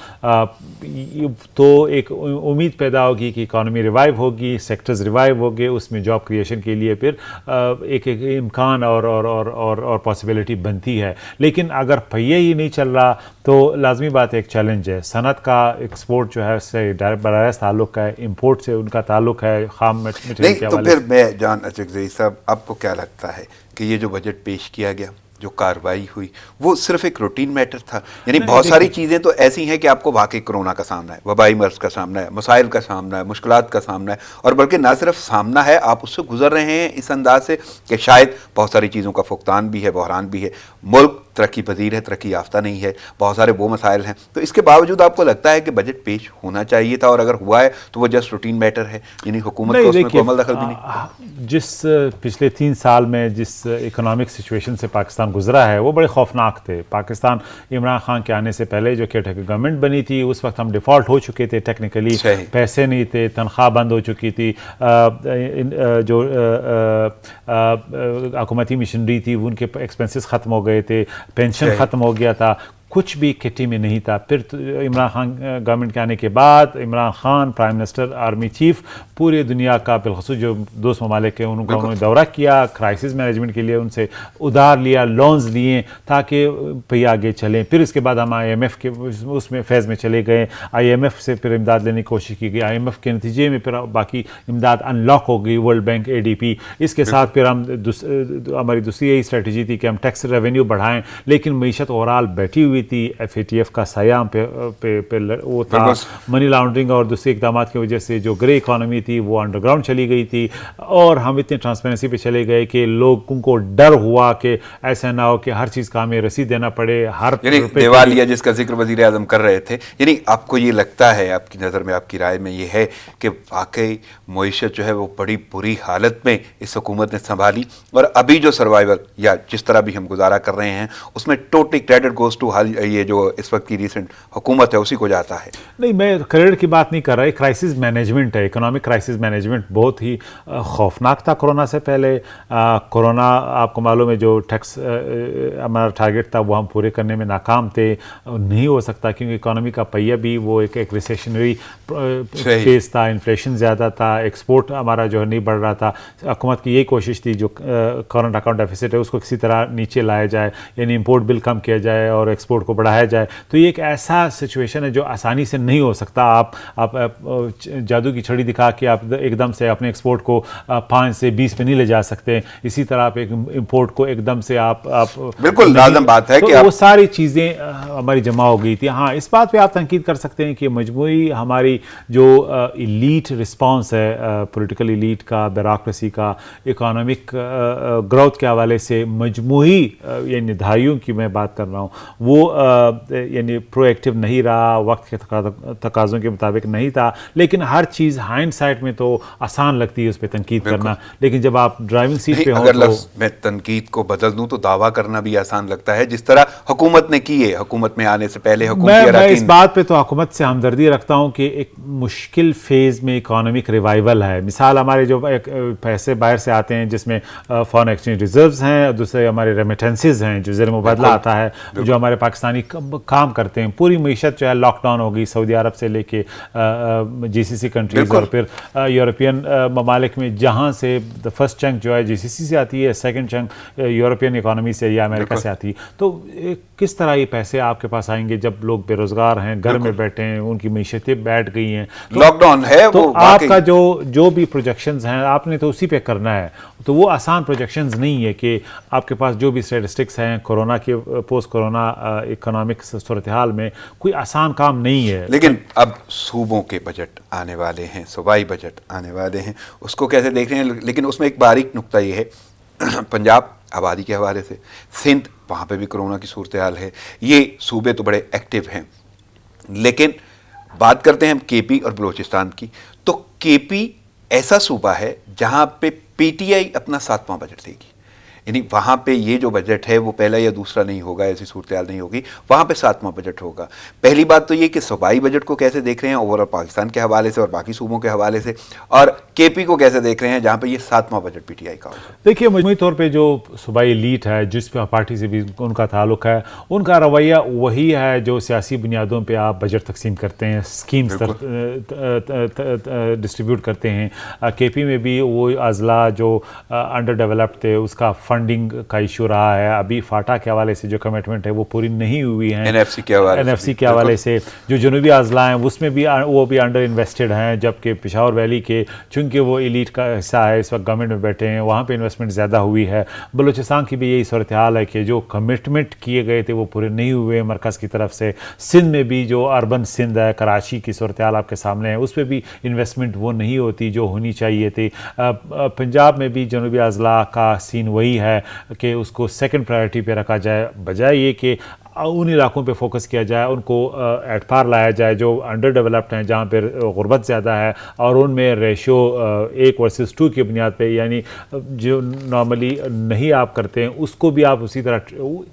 تو ایک امید پیدا ہوگی کہ اکانومی ریوائیو ہوگی، سیکٹرز ریوائیو ہوگے، اس میں جاب کریشن کے لیے پھر ایک امکان اور پاسبلٹی بنتی ہے. لیکن اگر پہیہ ہی نہیں چل رہا تو لازمی بات ایک چیلنج ہے. صنعت کا ایکسپورٹ جو ہے اس سے براہ راست تعلق ہے، امپورٹ سے ان کا تعلق ہے خام مٹیریل کے حوالے سے. تو پھر میں جان اچکزئی صاحب، آپ کو کیا لگتا ہے کہ یہ جو بجٹ پیش کیا گیا، جو کارروائی ہوئی، وہ صرف ایک روٹین میٹر تھا؟ یعنی بہت ساری چیزیں تو ایسی ہیں کہ آپ کو واقعی کرونا کا سامنا ہے، وبائی مرض کا سامنا ہے، مسائل کا سامنا ہے، مشکلات کا سامنا ہے، اور بلکہ نہ صرف سامنا ہے، آپ اس سے گزر رہے ہیں اس انداز سے کہ شاید بہت ساری چیزوں کا فقدان بھی ہے، بحران بھی ہے، ملک ترقی پذیر ہے، ترقی یافتہ نہیں ہے، بہت سارے وہ مسائل ہیں. تو اس کے باوجود آپ کو لگتا ہے کہ بجٹ پیش ہونا چاہیے تھا، اور اگر ہوا ہے تو وہ جسٹ روٹین میٹر ہے، یعنی حکومت کو اس میں کوئی عمل دخل بھی نہیں؟ جس پچھلے 3 سال میں جس اکنامک سچویشن سے پاکستان گزرا ہے وہ بڑے خوفناک تھے. پاکستان عمران خان کے آنے سے پہلے جو کیئر ٹیکر گورنمنٹ بنی تھی اس وقت ہم ڈیفالٹ ہو چکے تھے، ٹیکنیکلی پیسے نہیں تھے، تنخواہ بند ہو چکی تھی، جو حکومتی مشنری تھی ان کے ایکسپنسز ختم ہو گئے تھے، پینشن ختم ہو گیا تھا، کچھ بھی کٹی میں نہیں تھا. پھر عمران خان گورنمنٹ کے آنے کے بعد Imran Khan prime minister, army chief, پورے دنیا کا بالخصوص جو دوست ممالک ہیں ان کا انہوں نے دورہ کیا، کرائسس مینجمنٹ کے لیے ان سے ادھار لیا، لونز لیے تاکہ پہ آگے چلیں. پھر اس کے بعد ہم IMF کے اس میں فیز میں چلے گئے، IMF سے پھر امداد لینے کی کوشش کی گئی، IMF کے نتیجے میں پھر باقی امداد ان لاک ہو گئی، ورلڈ بینک، ADP. اس کے ساتھ پھر ہماری دوسری یہی اسٹریٹجی تھی کہ ہم ٹیکس ریونیو بڑھائیں، لیکن معیشت اوورال بیٹھی ہوئی تھی. FATF کا سایہ پہ وہ تھا، منی لانڈرنگ اور دوسرے اقدامات کی وجہ سے جو گرے اکانومی تھی وہ انڈر گراؤنڈ چلی گئی تھی. اور ہم اتنے ٹرانسپیرنسی پہ چلے گئے کہ لوگوں کو ڈر ہوا کہ ایسا نہ ہو کہ ہر چیز کا ہمیں رسید دینا پڑے، ہر دیوالیہ جس کا ذکر وزیر اعظم کر رہے تھے. یعنی آپ کو یہ لگتا ہے، آپ کی نظر میں، آپ کی رائے میں یہ ہے کہ واقعی معیشت جو ہے وہ بڑی بری حالت میں اس حکومت نے سنبھالی، اور ابھی جو سروائیول یا جس طرح بھی ہم گزارا کر رہے ہیں اس میں ٹوٹلی کریڈٹ گوز ٹو حال हमारी ये जो इस वक्त की रिसेंट हुकूमत है उसी को जाता है। नहीं, मैं क्रेडिट की बात नहीं कर रहा, क्राइसिस मैनेजमेंट है, इकोनॉमिक क्राइसिस मैनेजमेंट बहुत ही खौफनाक था कोरोना से पहले। कोरोना आपको मालूम है जो टैक्स हमारा टारगेट था वो हम पूरे करने में नाकाम थे, नहीं हो सकता क्योंकि इकोनॉमी का पहिया भी वो एक रिसेशनरी फेज था, इन्फ्लेशन ज़्यादा था, एक्सपोर्ट हमारा जो है नहीं बढ़ रहा था। हुकूमत की यही कोशिश थी जो करंट अकाउंट डेफिसिट है उसको किसी तरह नीचे लाया जाए, यानी इंपोर्ट बिल कम किया जाए और एक्सपोर्ट को बढ़ाया जाए। तो ये एक ऐसा सिचुएशन है जो आसानी से नहीं हो सकता। आप जादू की छड़ी दिखा के आप एकदम से अपने एक्सपोर्ट को 5 से 20 पे नहीं ले जा सकते। इसी तरह आप एक इंपोर्ट को एकदम से आप बिल्कुल लाजम बात है तो कि वो सारी चीज़ें हमारी जमा हो गई थी। हाँ, इस बात पे आप तनकीद कर सकते हैं कि मजमूई हमारी जो इलीट रिस्पांस है, पॉलिटिकल इलीट का, ब्यूरोक्रेसी का, इकोनॉमिक ग्रोथ के हवाले से मजमूई ये निधाइयों की मैं बात कर रहा हूँ, वो यानी प्रोएक्टिव नहीं रहा, वक्त के तकाज़ों के मुताबिक नहीं था। लेकिन हर चीज़ हाइंडसाइट में तो आसान लगती है उस पर तनकीद करना, लेकिन जब आप ड्राइविंग सीट पे हो अगर तो मैं तनकीद को बदल दूं तो दावा करना भी आसान लगता है, जिस तरह हुकूमत ने की है। हुकूमत में आने से पहले मैं इस बात पे तो हुकूमत से हमदर्दी रखता हूँ कि एक मुश्किल फेज़ में इकोनॉमिक रिवाइवल है। मिसाल हमारे जो पैसे बाहर से आते हैं जिसमें फॉरेन एक्सचेंज रिजर्व्स हैं, दूसरे हमारे रेमिटेंसेस हैं जो ज़र मुबादला आता है, जो हमारे पाकिस्तानी काम करते हैं। पूरी मीशत जो है लॉकडाउन हो गई, सऊदी अरब से लेके GCC कंट्रीज़ और फिर यूरोपियन ममालिक में, जहाँ से द फर्स्ट चंक जो है GCC से आती है, सेकंड चंक यूरोपियन इकोनॉमी से या अमेरिका से आती है। तो किस तरह ये पैसे आपके पास आएंगे जब लोग बेरोजगार हैं, घर में बैठे हैं, उनकी मीशतें बैठ गई हैं, लॉकडाउन है तो वो आपका जो भी प्रोजेक्शंस हैं आपने तो उसी पे करना है। तो वो आसान प्रोजेक्शंस नहीं है कि आपके पास जो भी स्टैटिस्टिक्स हैं कोरोना के पोस्ट कोरोना इकोनॉमिक सूरत हाल में, कोई आसान काम नहीं है। लेकिन अब सूबों के बजट आने वाले हैं, सूबाई बजट आने वाले हैं, उसको कैसे देख रहे हैं? लेकिन उसमें एक बारीक नुक्ता ये है, पंजाब आबादी के हवाले से, सिंध वहाँ पे भी कोरोना की सूरत हाल है, ये सूबे तो बड़े एक्टिव हैं। लेकिन बात करते हैं हम केपी और बलूचिस्तान की, तो केपी ऐसा सूबा है जहाँ पे PTI अपना 7वां बजट देगी, यानी वहाँ पे ये जो बजट है वो पहला या दूसरा नहीं होगा, ऐसी सूरत हाल नहीं होगी, वहाँ पे 7वां बजट होगा। पहली बात तो ये कि सूबाई बजट को कैसे देख रहे हैं ओवरऑल पाकिस्तान के हवाले से और बाकी सूबों के हवाले से, और केपी को कैसे देख रहे हैं जहाँ पे ये 7वां बजट PTI का होगा। देखिए, मजमूई तौर पे जो सूबाई एलीट है, जिस पार्टी से भी उनका ताल्लुक है, उनका रवैया वही है जो सियासी बुनियादों पे आप बजट तकसीम करते हैं, स्कीम्स डिस्ट्रीब्यूट करते हैं। केपी में भी वो अजला जो अंडर डेवलप्ड थे उसका फंडिंग का इशू रहा है। अभी फाटा के हवाले से जो कमिटमेंट है वो पूरी नहीं हुई है। NFC के हवाले से जो जनूबी अजला हैं उसमें भी वो भी अंडर इन्वेस्टेड हैं, जबकि पेशावर वैली के चूँकि वो एलीट का हिस्सा है, इस वक्त गवर्नमेंट में बैठे हैं, वहाँ पे इन्वेस्टमेंट ज़्यादा हुई है। बलूचिस्तान की भी यही सूरत हाल है कि जो कमिटमेंट किए गए थे वो पूरे नहीं हुए मरकज़ की तरफ से। सिंध में भी जो अर्बन सिंध है, कराची की सूरत हाल आपके सामने है, उस पर भी इन्वेस्टमेंट वो नहीं होती जो होनी चाहिए थी। पंजाब में भी जनूबी अजला का सीन वही है कि उसको सेकंड प्रायोरिटी पे रखा जाए, बजाय ये कि उन इलाकों पे फोकस किया जाए, उनको एट पार लाया जाए जो अंडर डेवलप्ड हैं, जहाँ पर गुर्बत ज़्यादा है और उनमें रेशो 1 वर्सेस 2 की बुनियाद पे, यानी जो नॉर्मली नहीं आप करते हैं उसको भी आप उसी तरह।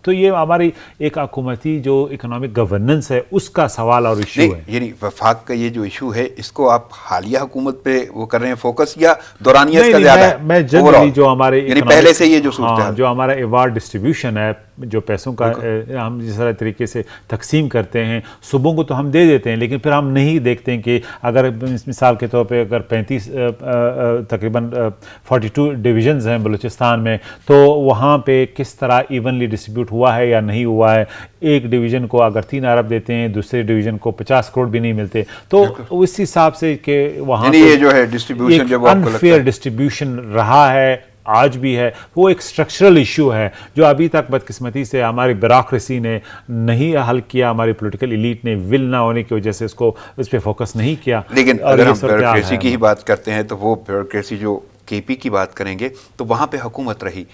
तो ये हमारी एक हुकूमती जो इकोनॉमिक गवर्नेंस है उसका सवाल और इशू है। यानी वफाक का ये जो इशू है इसको आप हालिया हुकूमत पे वो कर रहे हैं फोकस, या दौरानिया इसका ज़्यादा है? मैं जनरली जो हमारे पहले से ये जो सूरत हाल, जो हमारा अवार्ड डिस्ट्रीब्यूशन है, जो पैसों का हम जिस तरह तरीके से तकसीम करते हैं, सूबों को तो हम दे देते हैं, लेकिन फिर हम नहीं देखते हैं कि अगर मिसाल के तौर पे अगर 35 तकरीबन 42 डिवीजन्स हैं बलूचिस्तान में, तो वहाँ पे किस तरह इवनली डिस्ट्रीब्यूट हुआ है या नहीं हुआ है। एक डिवीज़न को अगर 3 अरब देते हैं, दूसरे डिवीज़न को 50 करोड़ भी नहीं मिलते, तो उस हिसाब से कि वहाँ ये जो है डिस्ट्रीब्यूशन जब अनफेयर डिस्ट्रीब्यूशन रहा है, आज भी है, वो एक स्ट्रक्चरल इशू है जो अभी तक बदकिस्मती से हमारी ब्यूरोक्रेसी ने नहीं हल किया, हमारी पॉलिटिकल एलीट ने विल ना होने की वजह से उसको उस पर फोकस नहीं किया। लेकिन अगर हम ब्यूरोक्रेसी की ही बात करते हैं तो वो ब्यूरोक्रेसी जो केपी की बात करेंगे तो वहाँ पे हुकूमत रही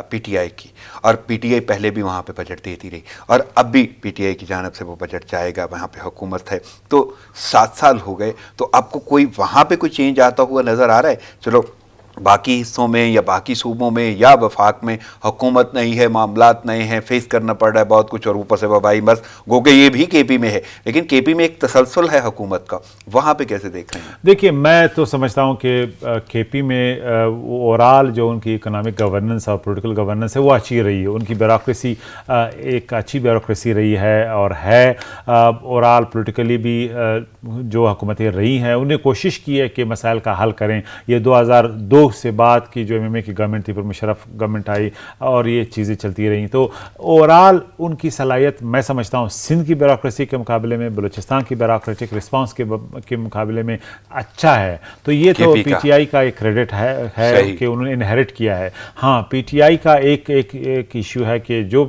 PTI की, और PTI पहले भी वहाँ पे बजट देती रही और अब भी PTI की जानिब से वो बजट जाएगा, वहाँ पे हुकूमत है। तो 7 साल हो गए, तो आपको कोई वहाँ पे कोई चेंज आता हुआ नज़र आ रहा है? चलो باقی حصوں میں یا باقی صوبوں میں یا وفاق میں حکومت نہیں ہے، معاملات نئے ہیں، فیس کرنا پڑ رہا ہے بہت کچھ، اور اوپر سے وبائی مرض، گو کہ یہ بھی کے پی میں ہے، لیکن کے پی میں ایک تسلسل ہے حکومت کا، وہاں پہ کیسے دیکھ رہے ہیں؟ دیکھیے میں تو سمجھتا ہوں کہ کے پی میں اوورال جو ان کی اکنامک گورننس اور پولیٹیکل گورننس ہے وہ اچھی رہی ہے، ان کی بیوروکریسی ایک اچھی بیوروکریسی رہی ہے، اور ہے اوورال پولیٹیکلی بھی جو حکومتیں رہی ہیں انہیں کوشش کی ہے کہ مسائل کا حل کریں۔ یہ 2002 سے بعد کی جو ایم اے کی گورنمنٹ تھی، پر مشرف گورنمنٹ آئی اور یہ چیزیں چلتی رہیں، تو اوورال ان کی صلاحیت میں سمجھتا ہوں سندھ کی بیوروکریسی کے مقابلے میں، بلوچستان کی بیوروکریٹک رسپانس کے مقابلے میں اچھا ہے۔ تو یہ تو پی ٹی آئی کا ایک کریڈٹ ہے کہ انہوں نے انہیرٹ کیا ہے۔ ہاں پی ٹی آئی کا ایک ایشو ہے کہ جو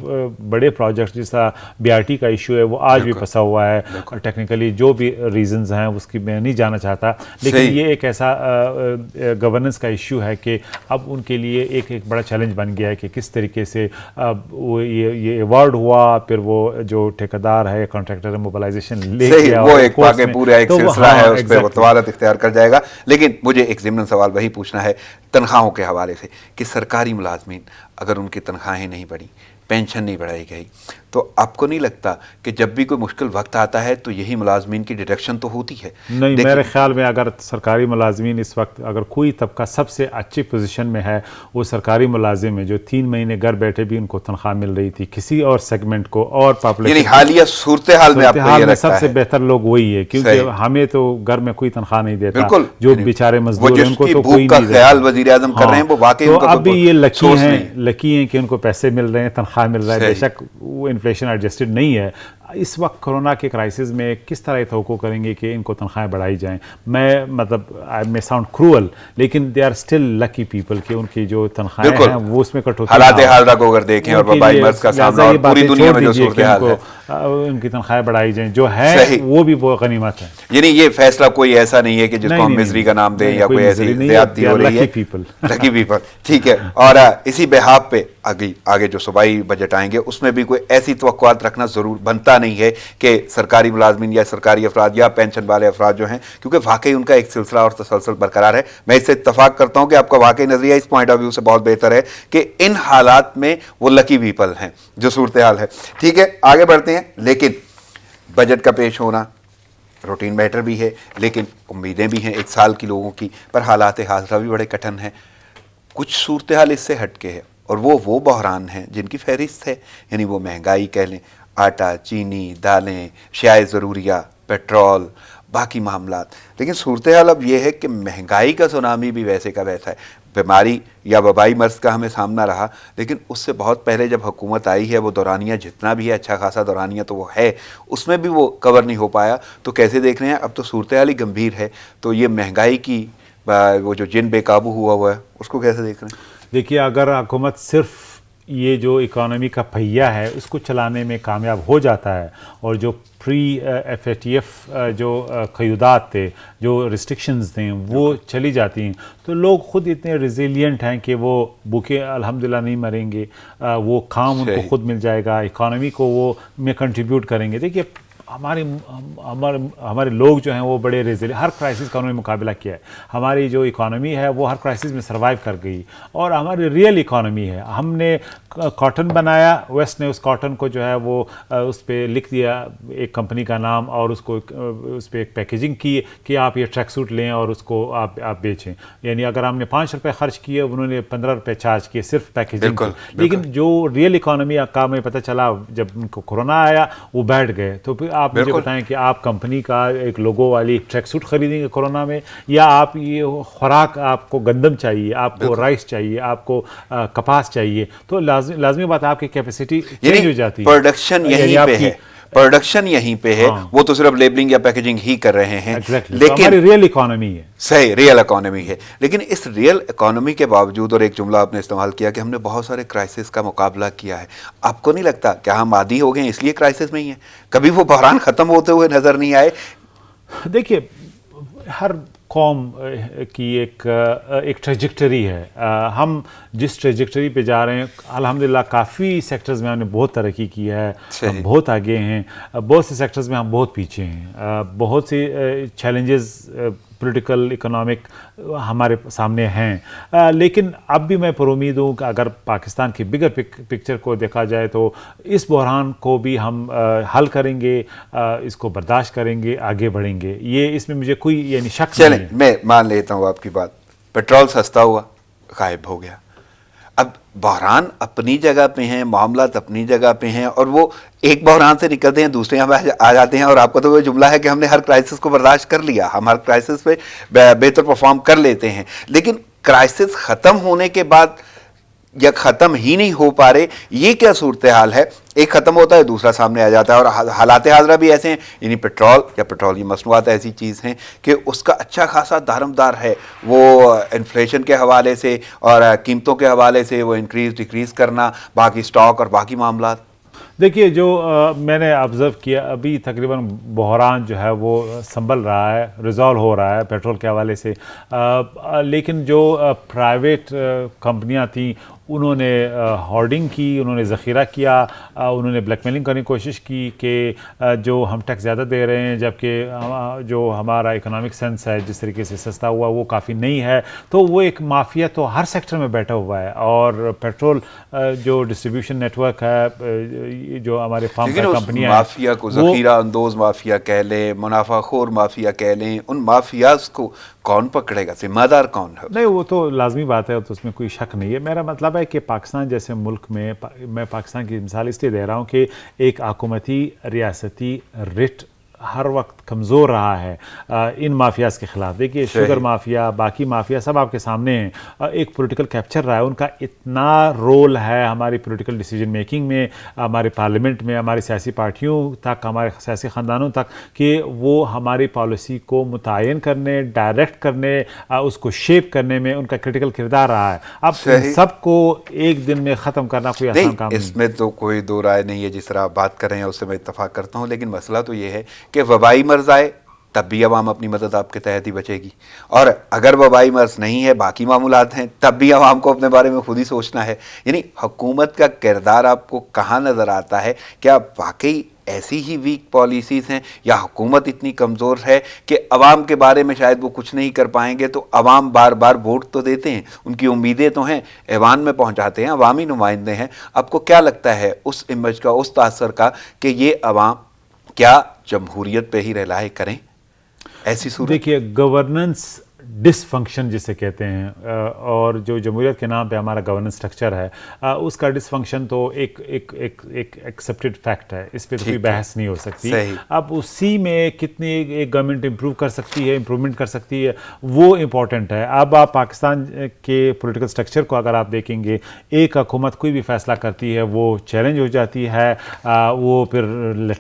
بڑے پروجیکٹس جس طرح بی آر ٹی کا ایشو ہے وہ آج بھی پھنسا ہوا ہے، اور ٹیکنیکلی جو بھی ریزنز ہیں اس کی میں نہیں جانا چاہتا، لیکن یہ ایک ایسا گورننس کا ایشو ہے کہ اب ان کے لیے ایک بڑا چیلنج بن گیا ہے کہ کس طریقے سے یہ ایوارڈ ہوا، پھر وہ جو ٹھیکیدار ہے کانٹریکٹر موبلائزیشن لے گیا، وہ ایک واقعی پورا ایک سلسلہ ہے، اس پہ طوالت اختیار کر جائے گا۔ لیکن مجھے ایک ضمن سوال وہی پوچھنا ہے تنخواہوں کے حوالے سے کہ سرکاری ملازمین اگر ان کی تنخواہیں نہیں بڑھی، پینشن نہیں بڑھائی گئی، تو آپ کو نہیں لگتا کہ جب بھی کوئی مشکل وقت آتا ہے تو یہی ملازمین کی ڈیڈکشن تو ہوتی ہے؟ نہیں، میرے خیال میں اگر سرکاری ملازمین اس وقت اگر کوئی طبقہ سب سے اچھی پوزیشن میں ہے وہ سرکاری ملازم ہے، جو 3 مہینے گھر بیٹھے بھی ان کو تنخواہ مل رہی تھی، کسی اور سیگمنٹ کو اور پاپولیشن، یعنی حالیہ صورتحال میں آپ کو یہ لگتا ہے سب سے بہتر لوگ وہی ہے، کیونکہ ہمیں تو گھر میں کوئی تنخواہ نہیں دیتا، جو بیچارے مزدور ہیں ان کو تو کوئی نہیں دیتا۔ خیال وزیر اعظم کر رہے ہیں وہ واقعی تو اب بھی یہ لکی ہیں کہ ان کو پیسے مل رہے ہیں، تنخواہ مل رہا ہے، بے شک وہ انفلیشن ایڈجسٹڈ نہیں ہے۔ اس وقت کرونا کے کرائسس میں کس طرح توقع کریں گے کہ ان کو تنخواہیں بڑھائی جائیں؟ میں مطلب آئی میں ساؤنڈ کرول، لیکن they are still lucky people کہ ان کی جو تنخواہیں ہیں وہ اس میں کٹوتی حالات حال کو اگر دیکھیں اور وبائی مرض کا سامنا اور پوری دنیا میں جو صورتحال ہے، ان کی تنخواہیں بڑھائی جائیں، جو ہے وہ بھی وہ غنیمت ہے۔ یعنی یہ فیصلہ کوئی ایسا نہیں ہے کہ جس کو ہم مزری کا نام دیں یا کوئی ایسی زیادتی ہو رہی ہے، لکی پیپل، ٹھیک ہے۔ اور اسی بحاف پہ آگے جو صوبائی بجٹ آئیں گے اس میں بھی کوئی ایسی توقعات رکھنا ضرور بنتا نہیں ہے کہ سرکاری ملازمین یا سرکاری افراد یا پینشن والے افراد جو ہیں، کیونکہ واقعی ان کا ایک سلسلہ اور تسلسل برقرار ہے۔ میں اس سے اتفاق کرتا ہوں کہ آپ کا واقعی نظریہ اس پوائنٹ آف ویو سے بہت بہتر ہے کہ ان حالات میں وہ لکی پیپل ہیں جو صورتحال ہے۔ ٹھیک ہے، آگے بڑھتے ہیں۔ لیکن بجٹ کا پیش ہونا روٹین میٹر بھی ہے، لیکن امیدیں بھی ہیں 1 سال کی لوگوں کی، پر حالات حاضرہ بھی بڑے کٹھن ہیں۔ کچھ صورتحال اس سے ہٹ کے ہے، اور وہ بحران ہیں جن کی فہرست ہے، یعنی وہ مہنگائی کہہ لیں، آٹا، چینی، دالیں، اشیاء ضروریہ، پیٹرول، باقی معاملات۔ لیکن صورتحال اب یہ ہے کہ مہنگائی کا سونامی بھی ویسے کا ویسا ہے، بیماری یا وبائی مرض کا ہمیں سامنا رہا، لیکن اس سے بہت پہلے جب حکومت آئی ہے وہ دورانیہ جتنا بھی ہے، اچھا خاصا دورانیہ تو وہ ہے، اس میں بھی وہ کور نہیں ہو پایا۔ تو کیسے دیکھ رہے ہیں؟ اب تو صورتحال ہی گمبھیر ہے، تو یہ مہنگائی کی وہ جو جن بے قابو ہوا ہے اس کو کیسے دیکھ رہے ہیں؟ دیکھیے اگر حکومت صرف یہ جو اکانومی کا پہیہ ہے اس کو چلانے میں کامیاب ہو جاتا ہے، اور جو پری ایف اے ٹی ایف جو قیودات تھے، جو ریسٹرکشنز تھیں وہ چلی جاتی ہیں، تو لوگ خود اتنے ریزیلینٹ ہیں کہ وہ بھوکے الحمدللہ نہیں مریں گے، وہ کام ان کو خود مل جائے گا، اکانومی کو وہ میں کنٹریبیوٹ کریں گے۔ دیکھیے ہمارے لوگ جو ہیں وہ بڑے ریزیلینٹ، ہر کرائسس کا انہوں نے مقابلہ کیا ہے۔ ہماری جو اکانومی ہے وہ ہر کرائسس میں سروائیو کر گئی، اور ہماری ریئل اکانومی ہے۔ ہم نے کاٹن بنایا، ویسٹ نے اس کاٹن کو جو ہے وہ اس پہ لکھ دیا ایک کمپنی کا نام، اور اس کو اس پہ ایک پیکیجنگ کی کہ آپ یہ ٹریک سوٹ لیں اور اس کو آپ بیچیں۔ یعنی اگر ہم نے 5 روپے خرچ کیے، انہوں نے 15 روپے چارج کیے صرف پیکیجنگ کی۔ لیکن جو ریئل اکانومی کا ہمیں پتہ چلا جب ان کو کورونا آیا وہ بیٹھ گئے۔ تو پھر آپ مجھے بتائیں کہ آپ کمپنی کا ایک لوگو والی ٹریک سوٹ خریدیں گے کورونا میں، یا آپ یہ خوراک، آپ کو گندم چاہیے، آپ کو رائس چاہیے، آپ کو کپاس چاہیے، تو لازمی بات ہے آپ کی کیپیسٹی چینج ہو جاتی ہے۔ پروڈکشن یہیں پہ ہے، پروڈکشن یہیں پہ ہے، وہ تو صرف لیبلنگ یا پیکیجنگ ہی کر رہے ہیں، لیکن ہماری ریئل اکانومی ہے، صحیح ریئل اکانومی ہے۔ لیکن اس ریئل اکانومی کے باوجود، اور ایک جملہ آپ نے استعمال کیا کہ ہم نے بہت سارے کرائسس کا مقابلہ کیا ہے، آپ کو نہیں لگتا کہ ہم عادی ہو گئے ہیں اس لیے کرائسس میں ہی ہیں؟ کبھی وہ بحران ختم ہوتے ہوئے نظر نہیں آئے؟ دیکھیے ہر قوم کی ایک ٹریجیکٹری ہے، ہم جس ٹریجیکٹری پہ جا رہے ہیں الحمدللہ کافی سیکٹرز میں ہم نے بہت ترقی کی ہے، ہم بہت آگے ہیں، بہت سے سیکٹرز میں ہم بہت پیچھے ہیں، بہت سی چیلنجز پولیٹیکل اکنامک ہمارے سامنے ہیں، لیکن اب بھی میں پر امید ہوں کہ اگر پاکستان کی بگر پکچر کو دیکھا جائے تو اس بحران کو بھی ہم حل کریں گے، اس کو برداشت کریں گے، آگے بڑھیں گے، یہ اس میں مجھے کوئی یعنی شک نہیں ہے۔ چلیں میں مان لیتا ہوں آپ کی بات، پیٹرول سستا ہوا، غائب ہو گیا، اب بحران اپنی جگہ پہ ہیں، معاملات اپنی جگہ پہ ہیں، اور وہ ایک بحران سے نکلتے ہیں دوسرے یہاں آ جاتے ہیں، اور آپ کا تو وہ جملہ ہے کہ ہم نے ہر کرائسس کو برداشت کر لیا، ہم ہر کرائسس پہ بہتر پرفارم کر لیتے ہیں، لیکن کرائسس ختم ہونے کے بعد یا ختم ہی نہیں ہو پا رہے، یہ کیا صورتحال ہے؟ ایک ختم ہوتا ہے دوسرا سامنے آ جاتا ہے، اور حالات حاضرہ بھی ایسے ہیں، یعنی پیٹرول یا پیٹرولیم مصنوعات ایسی چیز ہیں کہ اس کا اچھا خاصا دارمدار ہے، وہ انفلیشن کے حوالے سے اور قیمتوں کے حوالے سے وہ انکریز ڈکریز کرنا، باقی سٹاک اور باقی معاملات۔ دیکھیے جو میں نے آبزرو کیا، ابھی تقریباً بحران جو ہے وہ سنبھل رہا ہے، ریزالو ہو رہا ہے پیٹرول کے حوالے سے، لیکن جو پرائیویٹ کمپنیاں تھیں انہوں نے ہارڈنگ کی، انہوں نے ذخیرہ کیا، انہوں نے بلیک میلنگ کرنے کی کوشش کی کہ جو ہم ٹیکس زیادہ دے رہے ہیں، جبکہ جو ہمارا اکنامک سینس ہے جس طریقے سے سستا ہوا وہ کافی نہیں ہے، تو وہ ایک مافیا تو ہر سیکٹر میں بیٹھا ہوا ہے، اور پیٹرول جو ڈسٹریبیوشن نیٹ ورک ہے، جو ہمارے فارم کا کمپنیاں مافیا کو ذخیرہ اندوز مافیا کہہ لیں، منافع خور مافیا کہہ لیں، ان مافیاز کو کون پکڑے گا؟ ذمہ دار کون ہے؟ نہیں، وہ تو لازمی بات ہے، تو اس میں کوئی شک نہیں ہے۔ میرا مطلب ہے کہ پاکستان جیسے ملک میں پاکستان کی مثال اس لیے دے رہا ہوں کہ ایک حکومتی ریاستی رٹ ہر وقت کمزور رہا ہے ان مافیاز کے خلاف۔ دیکھیے شوگر مافیا، باقی مافیا سب آپ کے سامنے ہیں، ایک پولیٹیکل کیپچر رہا ہے، ان کا اتنا رول ہے ہماری پولیٹیکل ڈیسیجن میکنگ میں، ہمارے پارلیمنٹ میں، ہماری سیاسی پارٹیوں تک، ہمارے سیاسی خاندانوں تک، کہ وہ ہماری پالیسی کو متعین کرنے، ڈائریکٹ کرنے، اس کو شیپ کرنے میں ان کا کرٹیکل کردار رہا ہے۔ اب سب کو ایک دن میں ختم کرنا کوئی آسان کام نہیں۔ اس میں تو کوئی دو رائے نہیں ہے، جس طرح آپ بات کر رہے ہیں اس سے میں اتفاق کرتا ہوں، لیکن مسئلہ تو یہ ہے کہ وبائی مرض آئے تب بھی عوام اپنی مدد آپ کے تحت ہی بچے گی، اور اگر وبائی مرض نہیں ہے، باقی معاملات ہیں، تب بھی عوام کو اپنے بارے میں خود ہی سوچنا ہے۔ یعنی حکومت کا کردار آپ کو کہاں نظر آتا ہے؟ کیا واقعی ایسی ہی ویک پالیسیز ہیں، یا حکومت اتنی کمزور ہے کہ عوام کے بارے میں شاید وہ کچھ نہیں کر پائیں گے، تو عوام بار بار ووٹ تو دیتے ہیں، ان کی امیدیں تو ہیں، ایوان میں پہنچاتے ہیں، عوامی نمائندے ہیں۔ آپ کو کیا لگتا ہے اس امیج کا، اس تاثر کا، کہ یہ عوام کیا جمہوریت پہ ہی رہلائی کریں ایسی صورت؟ دیکھیے گورننس ڈس فنکشن جسے کہتے ہیں، اور جو جمہوریت کے نام پہ ہمارا گورننس سٹرکچر ہے، اس کا ڈس فنکشن تو ایک ایکسیپٹڈ فیکٹ ہے، اس پہ تو کوئی بحث نہیں ہو سکتی۔ اب اسی میں کتنی ایک گورنمنٹ امپروو کر سکتی ہے، امپروومنٹ کر سکتی ہے، وہ امپورٹنٹ ہے۔ اب آپ پاکستان کے پولیٹیکل سٹرکچر کو اگر آپ دیکھیں گے، ایک حکومت کوئی بھی فیصلہ کرتی ہے وہ چیلنج ہو جاتی ہے، وہ پھر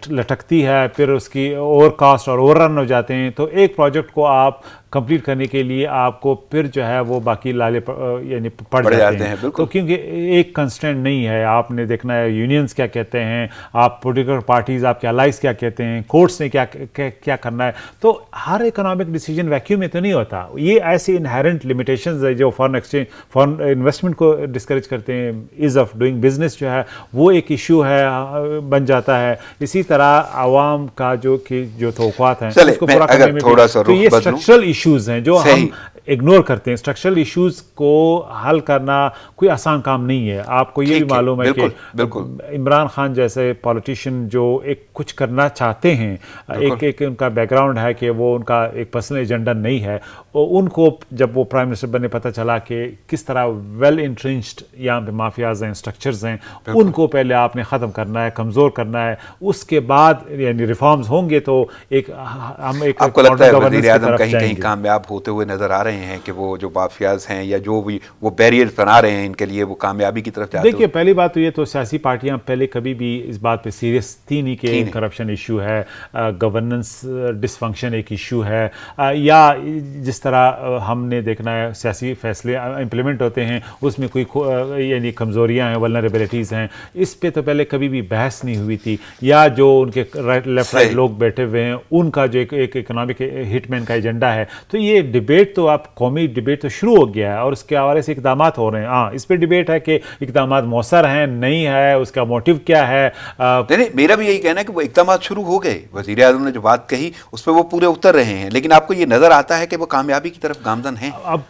لٹکتی ہے، پھر اس کی اوور کاسٹ اور اوور رن ہو جاتے ہیں، تو ایک پروجیکٹ کو آپ کمپلیٹ کرنے کے لیے آپ کو پھر جو ہے وہ باقی لالے یعنی پڑ جاتے ہیں، تو کیونکہ ایک کنسٹینٹ نہیں ہے۔ آپ نے دیکھنا ہے یونینز کیا کہتے ہیں، آپ پولیٹیکل پارٹیز، آپ کے الائز کیا کہتے ہیں، کورٹس نے کیا کرنا ہے، تو ہر اکنامک ڈیسیجن ویکیوم میں تو نہیں ہوتا۔ یہ ایسی انہیرنٹ لمیٹیشنز ہے جو فارن انویسٹمنٹ کو ڈسکریج کرتے ہیں، ایز آف ڈوئنگ بزنس جو ہے وہ ایک ایشو ہے، بن جاتا ہے۔ اسی طرح عوام کا جو توقعات ہیں اس کو پورا کرنے میں بھی یہ اسٹرکچرل ایشوز ہیں جو ہم اگنور کرتے ہیں۔ اسٹرکچرل ایشوز کو حل کرنا کوئی آسان کام نہیں ہے۔ آپ کو یہ بھی معلوم ہے کہ عمران خان جیسے پولیٹیشین جو ایک کچھ کرنا چاہتے ہیں، ایک ان کا بیک گراؤنڈ ہے کہ وہ ان کا ایک پرسنل ایجنڈا نہیں ہے، ان کو جب وہ پرائم منسٹر بنے پتہ چلا کہ کس طرح ویل انٹرنچڈ یہاں پہ مافیاز ہیں، اسٹرکچرز ہیں، ان کو پہلے آپ نے ختم کرنا ہے، کمزور کرنا ہے، اس کے بعد یعنی ریفارمز ہوں گے تو ہم ایک آپ کو لگتا ہے وزیر اعظم کہیں کہیں کامیاب ہوتے ہوئے نظر آ رہے ہیں کہ وہ جو مافیاز ہیں یا جو بھی وہ بیریئرز بنا رہے ہیں ان کے لیے، وہ کامیابی کی طرف جاتے ہیں؟ دیکھیے پہلی بات تو یہ تو سیاسی پارٹیاں پہلے کبھی بھی اس بات پہ سیریس تھی نہیں کہ کرپشن ایشو ہے، گورننس ڈس فنکشن ایک ایشو ہے، یا جس طرح ہم نے دیکھنا ہے سیاسی فیصلے امپلیمنٹ ہوتے ہیں اس میں کوئی یعنی کمزوریاں ہیں، ولنریبلٹیز ہیں، اس پہ تو پہلے کبھی بھی بحث نہیں ہوئی تھی۔ یا جو ان کے لیفٹ رائٹ لوگ بیٹھے ہوئے ہیں ان کا جو ایک اکنامک ہٹ مین کا ایجنڈا ہے، تو یہ ڈبیٹ تو اب अब कौमी डिबेट तो शुरू हो गया है और उसके हवाले से इकदामात हो रहे हैं। हाँ, इस पर डिबेट है कि इकदामात मौसर हैं नहीं है, उसका मोटिव क्या है। नहीं, मेरा भी यही कहना है कि वो इकदामात शुरू हो गए, वज़ीर आज़म ने जो बात कही उस पर वो पूरे उतर रहे हैं, लेकिन आपको ये नज़र आता है कि वो कामयाबी की तरफ गामजन हैं? अब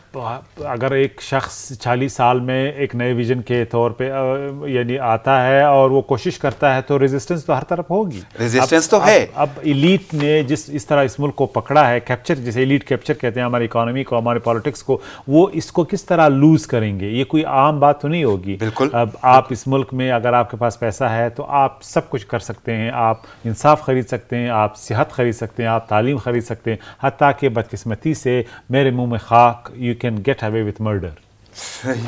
अगर एक शख्स 40 साल में एक नए विजन के तौर पे यानी आता है और वो कोशिश करता है तो रेजिस्टेंस तो हर तरफ होगी। रेजिस्टेंस तो है। अब एलीट ने जिस इस तरह इस मुल्क को पकड़ा है, कैप्चर, जैसे एलीट कैप्चर कहते हैं हमारी इकोनॉमी को, हमारे पॉलिटिक्स को, वो इसको किस तरह लूज करेंगे, ये कोई आम बात तो नहीं होगी। बिल्कुल। अब आप इस मुल्क में अगर आपके पास पैसा है तो आप सब कुछ कर सकते हैं, आप इंसाफ खरीद सकते हैं, आप सेहत खरीद सकते हैं, आप तालीम खरीद सकते हैं, हत्ता कि बदकिस्मती से मेरे मुंह में खाक, you can get away with murder. सही,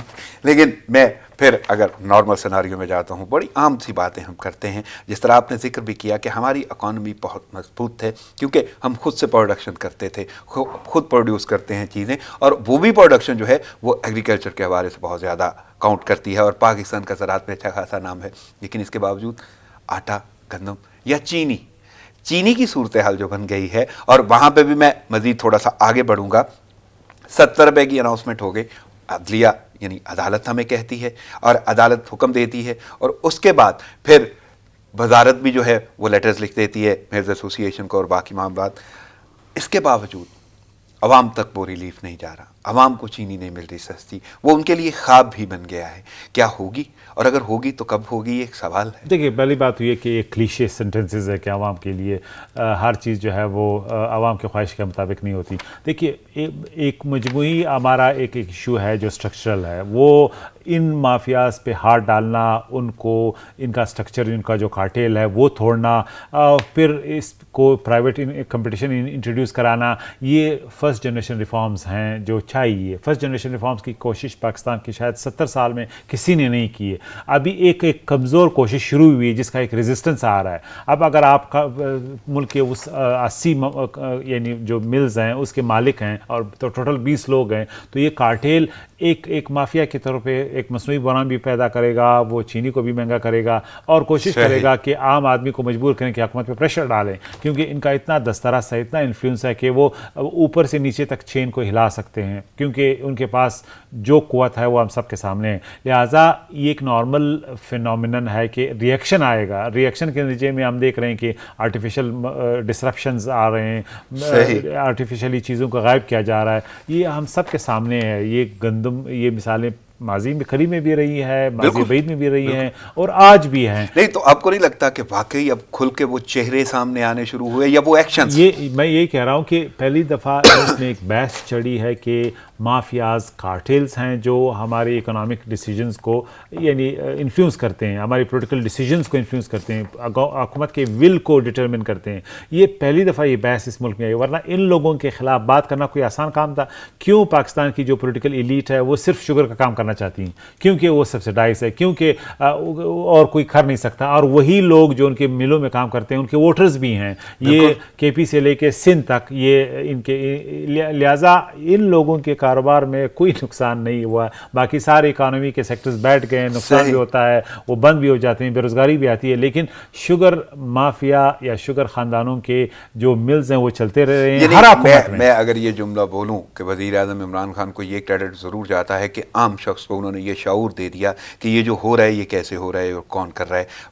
लेकिन मैं फिर अगर नॉर्मल सिनारियो में जाता हूँ, बड़ी आम सी बातें हम करते हैं, जिस तरह आपने जिक्र भी किया कि हमारी इकॉनमी बहुत मजबूत है क्योंकि हम खुद से प्रोडक्शन करते थे, खुद प्रोड्यूस करते हैं चीज़ें, और वो भी प्रोडक्शन जो है वो एग्रीकल्चर के हवाले से बहुत ज़्यादा काउंट करती है और पाकिस्तान का ज़राअत में अच्छा खासा नाम है। लेकिन इसके बावजूद आटा, गंदम या चीनी की सूरत हाल जो बन गई है, और वहाँ पे भी मैं मज़ीद थोड़ा सा आगे बढ़ूँगा, 70 रुपये की अनाउंसमेंट हो गई, अदलिया यानी अदालत हमें कहती है और अदालत हुक्म देती है, और उसके बाद फिर वजारत भी जो है वो लेटर्स लिख देती है मेयर्स एसोसिएशन को और बाकी मामलात। इसके बावजूद अवाम तक वो रिलीफ नहीं जा रहा, अवाम को चीनी नहीं मिल रही सस्ती, वो उनके लिए ख्वाब भी बन गया है। क्या होगी, और अगर होगी तो कब होगी, एक सवाल है। देखिए, पहली बात तो ये कि एक क्लीशे सेंटेंसेस है कि आवाम के लिए हर चीज़ जो है वो आवाम के ख्वाहिश के मुताबिक नहीं होती। देखिए, एक मजमूई हमारा एक इशू है जो स्ट्रक्चरल है, वो इन माफियाज पे हाथ डालना, उनको इनका स्ट्रक्चर, इनका जो कार्टेल है वो तोड़ना, फिर इसको प्राइवेट कंपटीशन इंट्रोड्यूस कराना, ये फर्स्ट जनरेशन रिफॉर्म्स हैं जो चाहिए। फर्स्ट जनरेशन रिफॉर्म्स की कोशिश पाकिस्तान की शायद 70 साल में किसी ने नहीं की है। अभी एक कमज़ोर कोशिश शुरू हुई है जिसका एक रेजिस्टेंस आ रहा है। अब अगर आपका मुल्क के उस 80 यानी जो मिल्स हैं उसके मालिक हैं और तो टोटल 20 लोग हैं, तो ये कार्टेल एक माफिया के तौर पे एक मसनूई बना भी पैदा करेगा, वो चीनी को भी महंगा करेगा और कोशिश करेगा कि आम आदमी को मजबूर करें कि हुकूमत पे प्रेशर डालें, क्योंकि इनका इतना दस्तरस है, इतना इन्फ्लुएंस है कि वो ऊपर से नीचे तक चेन को हिला सकते हैं, क्योंकि उनके पास जो कुव्वत है वो हम सब के सामने है। लिहाजा ये एक नॉर्मल फिनोमिनन है कि रिएक्शन आएगा। रिएक्शन के नतीजे में हम देख रहे हैं कि आर्टिफिशियल डिसरप्शंस आ रहे हैं, आर्टिफिशियली चीज़ों को गायब किया जा रहा है। ये हम सब के सामने है। ये गंदम, ये मिसालें माजी में करीब में भी रही है, माजी बैद में भी रही हैं और आज भी हैं। नहीं तो आपको नहीं लगता कि वाकई अब खुल के वो चेहरे सामने आने शुरू हुए या वो एक्शंस? ये मैं यही कह रहा हूँ कि पहली दफ़ा इसमें एक बहस चढ़ी है कि माफियाज कार्टेल्स हैं जो हमारे इकोनॉमिक डिसीजंस को यानी इन्फ्लुएंस करते हैं, हमारी पॉलिटिकल डिसीजंस को इन्फ्लुएंस करते हैं, हुकूमत के विल को डिटरमिन करते हैं। ये पहली दफ़ा ये बहस इस मुल्क में आई, वरना इन लोगों के खिलाफ बात करना कोई आसान काम था। क्यों पाकिस्तान की जो पॉलिटिकल एलीट है वो सिर्फ शुगर का काम करना चाहती हैं? क्योंकि वो सब्सिडाइज है, क्योंकि और कोई कर नहीं सकता, और वही लोग जो उनके मिलों में काम करते हैं उनके वोटर्स भी हैं, ये KP से लेके सिंध तक, ये इनके, लिहाजा इन लोगों के कारोबार में कोई नुकसान नहीं हुआ। बाकी सारे इकोनॉमी के सेक्टर्स बैठ गए, नुकसान भी होता है, वो बंद भी हो जाते हैं, बेरोजगारी भी आती है, लेकिन शुगर माफिया या शुगर खानदानों के जो मिल्स हैं वो चलते रहे हैं हर हुकूमत में। मैं अगर ये जुमला बोलूं कि वज़ीर आज़म इमरान खान को ये क्रेडिट ज़रूर जाता है कि आम शख्स को उन्होंने ये शऊर दे दिया कि ये जो हो रहा है ये कैसे हो रहा है और कौन कर रहा है।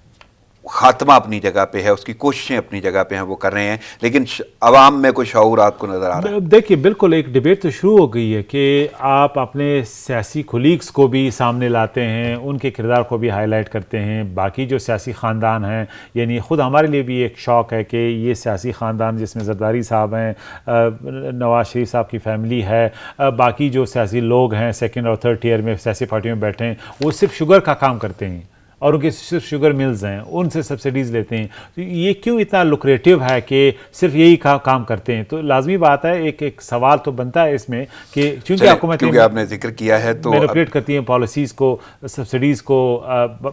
खात्मा अपनी जगह पे है, उसकी कोशिशें अपनी जगह पे हैं, वो कर रहे हैं, लेकिन अवाम में कोई शऊर आपको नज़र आ रहा है? देखिए, बिल्कुल एक डिबेट तो शुरू हो गई है कि आप अपने सियासी कोलीग्स को भी सामने लाते हैं, उनके किरदार को भी हाईलाइट करते हैं, बाकी जो सियासी ख़ानदान हैं, यानी ख़ुद हमारे लिए भी एक शौक़ है कि ये सियासी ख़ानदान जिसमें जरदारी साहब हैं, नवाज शरीफ साहब की फैमिली है, बाकी जो सियासी लोग हैं सेकंड और थर्ड टियर में सियासी पार्टियों में बैठे हैं, वो सिर्फ शुगर का काम करते हैं और उनके सिर्फ शुगर मिल्स हैं, उनसे सब्सिडीज़ लेते हैं। तो ये क्यों इतना लुक्रेटिव है कि सिर्फ यही काम करते हैं? तो लाजमी बात है, एक सवाल तो बनता है इसमें कि चूँकि क्योंकि आपने जिक्र किया है तो मैनिपुलेट करती हैं पॉलिसीज़ को, सब्सिडीज़ को,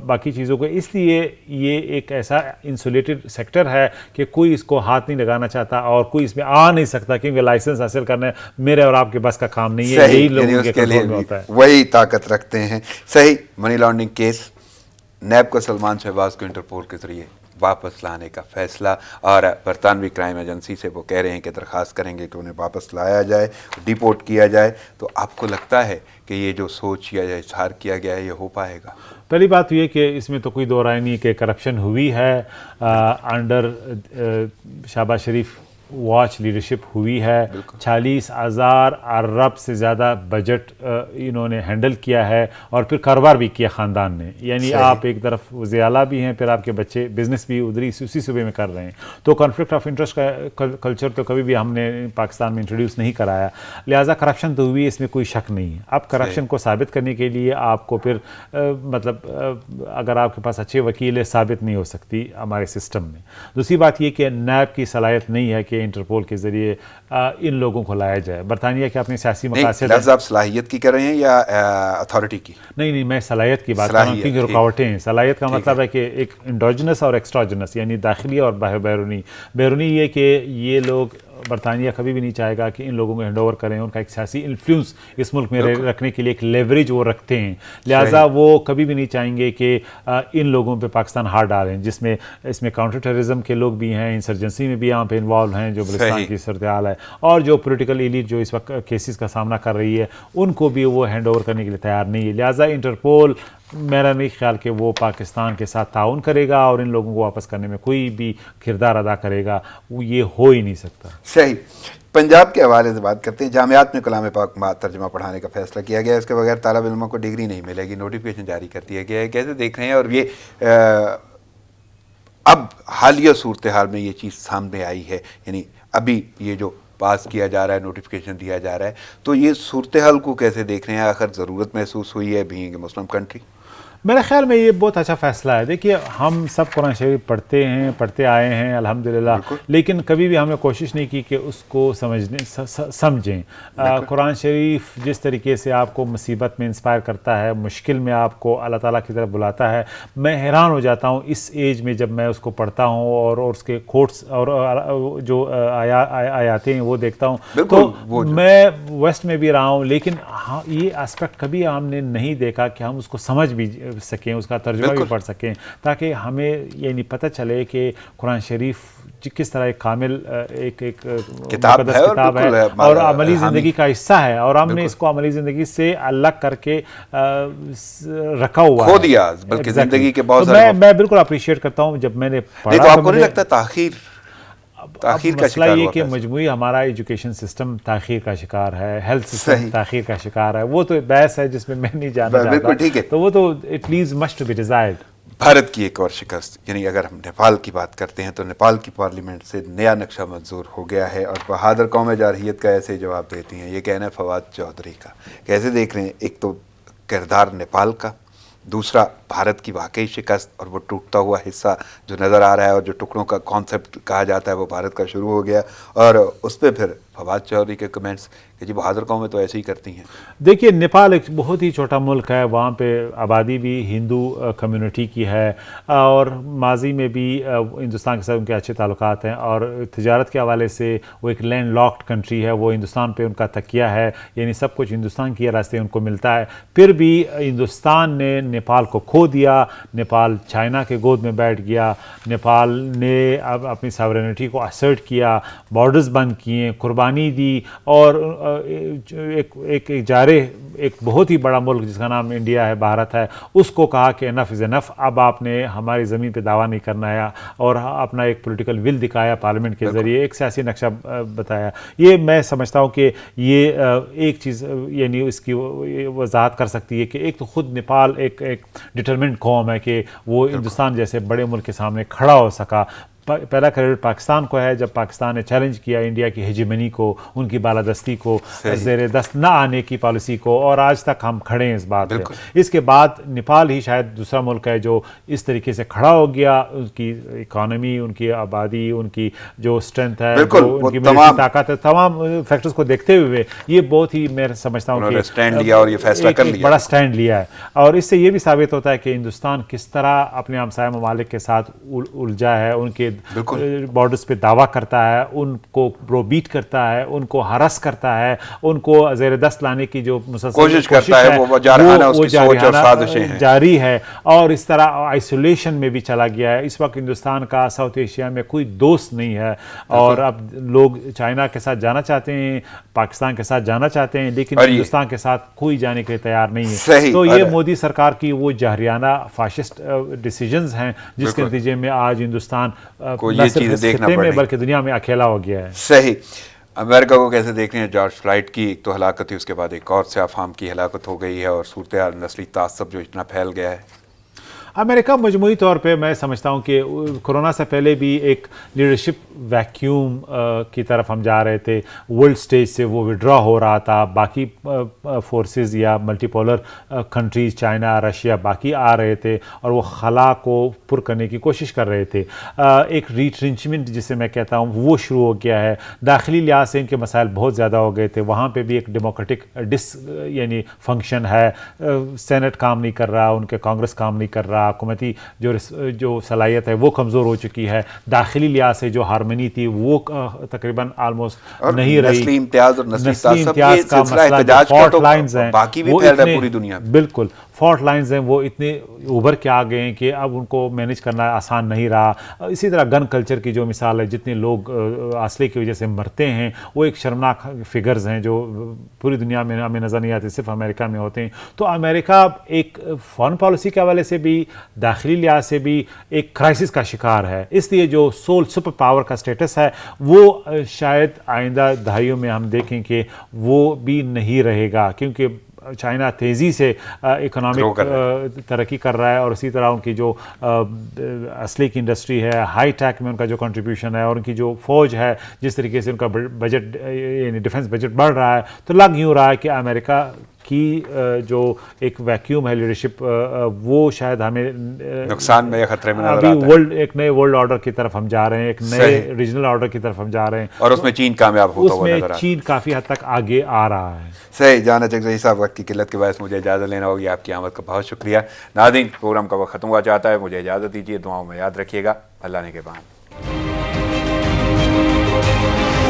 बाकी चीज़ों को, इसलिए ये एक ऐसा इंसुलेटेड सेक्टर है कि कोई इसको हाथ नहीं लगाना चाहता और कोई इसमें आ नहीं सकता, क्योंकि लाइसेंस हासिल करना मेरे और आपके बस का काम नहीं है, यही लोगों के कंट्रोल में होता है, वही ताकत रखते हैं। सही, मनी लॉन्ड्रिंग केस नैब को सलमान शहबाज को इंटरपोल के जरिए واپس لانے کا فیصلہ، اور برطانوی کرائم ایجنسی سے وہ کہہ رہے ہیں کہ درخواست کریں گے کہ انہیں واپس لایا جائے، ڈیپورٹ کیا جائے. تو آپ کو لگتا ہے کہ یہ جو سوچ یا اظہار کیا گیا ہے یہ ہو پائے گا؟ پہلی بات یہ کہ اس میں تو کوئی دو رائے نہیں کہ کرپشن ہوئی ہے، انڈر شہباز شریف واچ لیڈرشپ ہوئی ہے. 46,000 ارب سے زیادہ بجٹ انہوں نے ہینڈل کیا ہے، اور پھر کاروبار بھی کیا خاندان نے. یعنی آپ ایک طرف وزیر اعلیٰ بھی ہیں، پھر آپ کے بچے بزنس بھی ادھری اسی صوبے میں کر رہے ہیں. تو کانفلکٹ آف انٹرسٹ کا کلچر تو کبھی بھی ہم نے پاکستان میں انٹروڈیوس نہیں کرایا، لہٰذا کرپشن تو ہوئی، اس میں کوئی شک نہیں ہے. اب کرپشن کو ثابت کرنے کے لیے آپ کو پھر مطلب اگر آپ کے پاس اچھے وکیل ہے، ثابت نہیں ہو سکتی ہمارے سسٹم میں. دوسری بات یہ کہ نیب کی صلاحیت نہیں ہے کہ انٹرپول کے ذریعے ان لوگوں کو لایا جائے. برطانیہ کے اپنے سیاسی مقاصد، آپ صلاحیت کی کر رہے ہیں یا اتھارٹی کی؟ نہیں میں صلاحیت کی بات کر رہا ہوں، کیونکہ رکاوٹیں ہیں. صلاحیت کا مطلب ہے کہ ایک انڈوجنس اور ایکسٹراجنس، یعنی داخلی اور بیرونی. بیرونی یہ کہ یہ لوگ، برطانیہ کبھی بھی نہیں چاہے گا کہ ان لوگوں کو ہینڈ اوور کریں. ان کا ایک سیاسی انفلوئنس اس ملک میں رکھنے کے لیے ایک لیوریج وہ رکھتے ہیں، لہٰذا وہ کبھی بھی نہیں چاہیں گے کہ ان لوگوں پہ پاکستان ہاتھ ڈالیں، جس میں اس میں کاؤنٹر ٹیررزم کے لوگ بھی ہیں، انسرجنسی میں بھی یہاں پہ انوالو ہیں جو بلوچستان کی صورتحال ہے، اور جو پولیٹیکل ایلیٹ جو اس وقت کیسز کا سامنا کر رہی ہے ان کو بھی وہ ہینڈ اوور کرنے کے لیے تیار نہیں ہے. لہٰذا انٹرپول میرا نہیں خیال کہ وہ پاکستان کے ساتھ تعاون کرے گا اور ان لوگوں کو واپس کرنے میں کوئی بھی کردار ادا کرے گا. وہ یہ ہو ہی نہیں سکتا. صحیح. پنجاب کے حوالے سے بات کرتے ہیں. جامعات میں کلام پاک ترجمہ پڑھانے کا فیصلہ کیا گیا ہے، اس کے بغیر طالب علموں کو ڈگری نہیں ملے گی. نوٹیفکیشن جاری کر دیا گیا ہے. کیسے دیکھ رہے ہیں؟ اور یہ اب حالیہ صورتحال میں یہ چیز سامنے آئی ہے، یعنی ابھی یہ جو پاس کیا جا رہا ہے، نوٹیفکیشن دیا جا رہا ہے، تو یہ صورتحال کو کیسے دیکھ رہے ہیں؟ آخر ضرورت محسوس ہوئی ہے بینگ اے مسلم کنٹری؟ میرے خیال میں یہ بہت اچھا فیصلہ ہے. دیکھیے ہم سب قرآن شریف پڑھتے آئے ہیں الحمدللہ، لیکن کبھی بھی ہم نے کوشش نہیں کی کہ اس کو سمجھیں. قرآن شریف جس طریقے سے آپ کو مصیبت میں انسپائر کرتا ہے، مشکل میں آپ کو اللہ تعالیٰ کی طرف بلاتا ہے، میں حیران ہو جاتا ہوں اس ایج میں جب میں اس کو پڑھتا ہوں اور اس کے کوٹس اور جو آیاتیں ہیں وہ دیکھتا ہوں. تو میں ویسٹ میں بھی رہا ہوں، لیکن یہ اسپیکٹ کبھی ہم نے نہیں دیکھا کہ ہم اس کو سمجھ بھی سکیں، اس کا ترجمہ بھی پڑھ سکیں، تاکہ ہمیں یعنی پتہ چلے کہ قرآن شریف کس طرح ایک کامل ایک کتاب ہے اور عملی زندگی کا حصہ ہے، اور ہم نے اس کو عملی زندگی سے الگ کر کے رکھا ہوا ہے، کھو دیا بلکہ زندگی کے بہت سارے. میں بالکل اپریشیٹ کرتا ہوں جب میں نے پڑھا. تو آپ کو نہیں لگتا تاخیر کا مسئلہ یہ کہ مجموعی ہمارا ایجوکیشن سسٹم تاخیر کا شکار ہے، ہیلتھ سسٹم تاخیر کا شکار ہے. وہ تو بحث ہے جس میں نہیں جانا چاہتا، تو وہ تو it leaves much to be desired. Bharat کی ایک اور شکست، یعنی اگر ہم نیپال کی بات کرتے ہیں تو نیپال کی پارلیمنٹ سے نیا نقشہ منظور ہو گیا ہے، اور بہادر قوم جارحیت کا ایسے جواب دیتی ہیں. یہ کہنا ہے فواد چودھری کا. کیسے دیکھ رہے ہیں؟ ایک تو کردار نیپال کا، دوسرا بھارت کی واقعی شکست اور وہ ٹوٹتا ہوا حصہ جو نظر آ رہا ہے، اور جو ٹکڑوں کا کانسیپٹ کہا جاتا ہے وہ بھارت کا شروع ہو گیا، اور اس پہ پھر فواد چودھری کے کمنٹس کہ جی بہادر قومیں تو ایسے ہی کرتی ہیں. دیکھیے نیپال ایک بہت ہی چھوٹا ملک ہے، وہاں پہ آبادی بھی ہندو کمیونٹی کی ہے، اور ماضی میں بھی ہندوستان کے ساتھ ان کے اچھے تعلقات ہیں، اور تجارت کے حوالے سے وہ ایک لینڈ لاکڈ کنٹری ہے. وہ ہندوستان پہ ان کا تکیہ ہے، یعنی سب کچھ ہندوستان کی راستے ان کو ملتا ہے. پھر بھی ہندوستان نے نیپال کو کھو دیا، نیپال چائنا کے گود میں بیٹھ گیا، نیپال نے اب اپنی ساورینٹی کو اسرٹ کیا، بارڈرز بند کیے، قربانی دی، اور ایک جارح ایک بہت ہی بڑا ملک جس کا نام انڈیا ہے، بھارت ہے، اس کو کہا کہ انف از انف، اب آپ نے ہماری زمین پہ دعویٰ نہیں کرنا ہے، اور اپنا ایک پولیٹیکل ول دکھایا پارلیمنٹ کے ذریعے، ایک سیاسی نقشہ بتایا. یہ میں سمجھتا ہوں کہ یہ ایک چیز یعنی اس کی وضاحت کر سکتی ہے کہ ایک تو خود نیپال ایک ڈٹرمنٹ قوم ہے کہ وہ ہندوستان جیسے بڑے ملک کے سامنے کھڑا ہو سکا. پہلا کریڈٹ پاکستان کو ہے، جب پاکستان نے چیلنج کیا انڈیا کی ہیجیمنی کو، ان کی بالادستی کو، زیر دست نہ آنے کی پالیسی کو، اور آج تک ہم کھڑے ہیں اس بات پہ. اس کے بعد نیپال ہی شاید دوسرا ملک ہے جو اس طریقے سے کھڑا ہو گیا. ان کی اکانومی، ان کی آبادی، ان کی جو اسٹرینتھ ہے، ان کی ملٹری طاقت ہے، تمام فیکٹرز کو دیکھتے ہوئے یہ بہت ہی میں سمجھتا ہوں کہ اسٹینڈ لیا اور یہ فیصلہ کر لیا، بڑا اسٹینڈ لیا ہے. اور اس سے یہ بھی ثابت ہوتا ہے کہ ہندوستان کس طرح اپنے ہمسایہ ممالک کے ساتھ الجھا ہے، ان کے बॉर्डर्स पे दावा करता है, उनको ब्रोबीट करता है, उनको हरस करता है, उनको ज़ेर दस्त लाने की जो मुसलसल कोशिश करता है, वो जारहाना उसकी सोच और साजिशें हैं जारी है, और इस तरह आइसोलेशन में भी चला गया है। इस वक्त हिंदुस्तान का साउथ एशिया में कोई दोस्त नहीं है, और अब लोग चाइना के साथ जाना चाहते हैं, पाकिस्तान के साथ जाना चाहते हैं, लेकिन हिंदुस्तान के साथ कोई जाने के लिए तैयार नहीं है। तो ये मोदी सरकार की वो जहरियाना फाशिस्ट डिसीजंस हैं जिसके नतीजे में आज हिंदुस्तान को ये चीज़ें देखना पड़ रही है, बल्कि दुनिया में अकेला हो गया है। सही। अमेरिका को कैसे देख रहे हैं? जॉर्ज फ्लाइड की एक तो हलाकत हुई, उसके बाद एक और से अफाम की हलाकत हो गई है, और सूरत हाल नस्ली तासब जो इतना फैल गया है। अमेरिका मजमूई तौर पे मैं समझता हूँ कि कोरोना से पहले भी एक लीडरशिप वैक्यूम की तरफ हम जा रहे थे, वर्ल्ड स्टेज से वो विड्रॉ हो रहा था, बाकी फोर्सेस या मल्टीपोलर कंट्रीज चाइना रशिया बाकी आ रहे थे और वो खला को पुर करने की कोशिश कर रहे थे। एक रिट्रेंचमेंट जिसे मैं कहता हूँ वो शुरू हो गया है। दाखिली लिहाज से इनके मसाइल बहुत ज़्यादा हो गए थे, वहाँ पे भी एक डेमोक्रेटिक यानी फंक्शन है, सेनेट काम नहीं कर रहा, उनके कांग्रेस काम नहीं कर रहा, हुकूमती जो सलाहियत है वो कमज़ोर हो चुकी है, दाखिली लिहाज से जो हारमनी थी वो तकरीबन आलमोस्ट नहीं रही। नस्ली इम्तियाज और नस्ली इम्तियाज का मसला, फॉल्ट लाइन्स हैं, बाकी भी फैल रहा है पूरी दुनिया में। बिल्कुल फॉल्ट लाइन्स हैं, वो इतने उभर के आ गए हैं कि अब उनको मैनेज करना आसान नहीं रहा। इसी तरह गन कल्चर की जो मिसाल है, जितने लोग असले की वजह से मरते हैं वो एक शर्मनाक फिगर्स हैं जो पूरी दुनिया में हमें नज़र नहीं आते, सिर्फ अमेरिका में होते हैं। तो अमेरिका एक फॉरेन पॉलिसी के हवाले से भी, दाखिली लिहाज से भी एक क्राइसिस का शिकार है। इसलिए जो सोल सुपर पावर का स्टेटस है वो शायद आइंदा दहाइयों में हम देखें कि वो भी नहीं रहेगा, क्योंकि चाइना तेज़ी से इकोनॉमिक तरक्की कर रहा है, और इसी तरह उनकी जो असली की इंडस्ट्री है, हाई टेक में उनका जो कंट्रीब्यूशन है, और उनकी जो फ़ौज है, जिस तरीके से उनका बजट यानी डिफेंस बजट बढ़ रहा है, तो लग यूँ रहा है कि अमेरिका की जो एक वैक्यूम है लीडरशिप, वो शायद हमें नुकसान में या खतरे में नजर अभी आता है। एक नए वर्ल्ड ऑर्डर की तरफ हम जा रहे हैं, एक नए रीजनल ऑर्डर की तरफ हम जा रहे हैं, और उसमें चीन कामयाब होता हुआ नजर आ रहा है। उसमें चीन काफ़ी हद तक आगे आ रहा है। सही। जाना चाहिए साहब, वक्त की किल्लत के बायस मुझे इजाज़त लेना होगी। आपकी आमद का बहुत शुक्रिया। नाज़रीन, प्रोग्राम का वक्त ख़त्म हुआ चाहता है, मुझे इजाज़त दीजिए। दुआओं में याद रखिएगा। अल्लाह ने के बाद।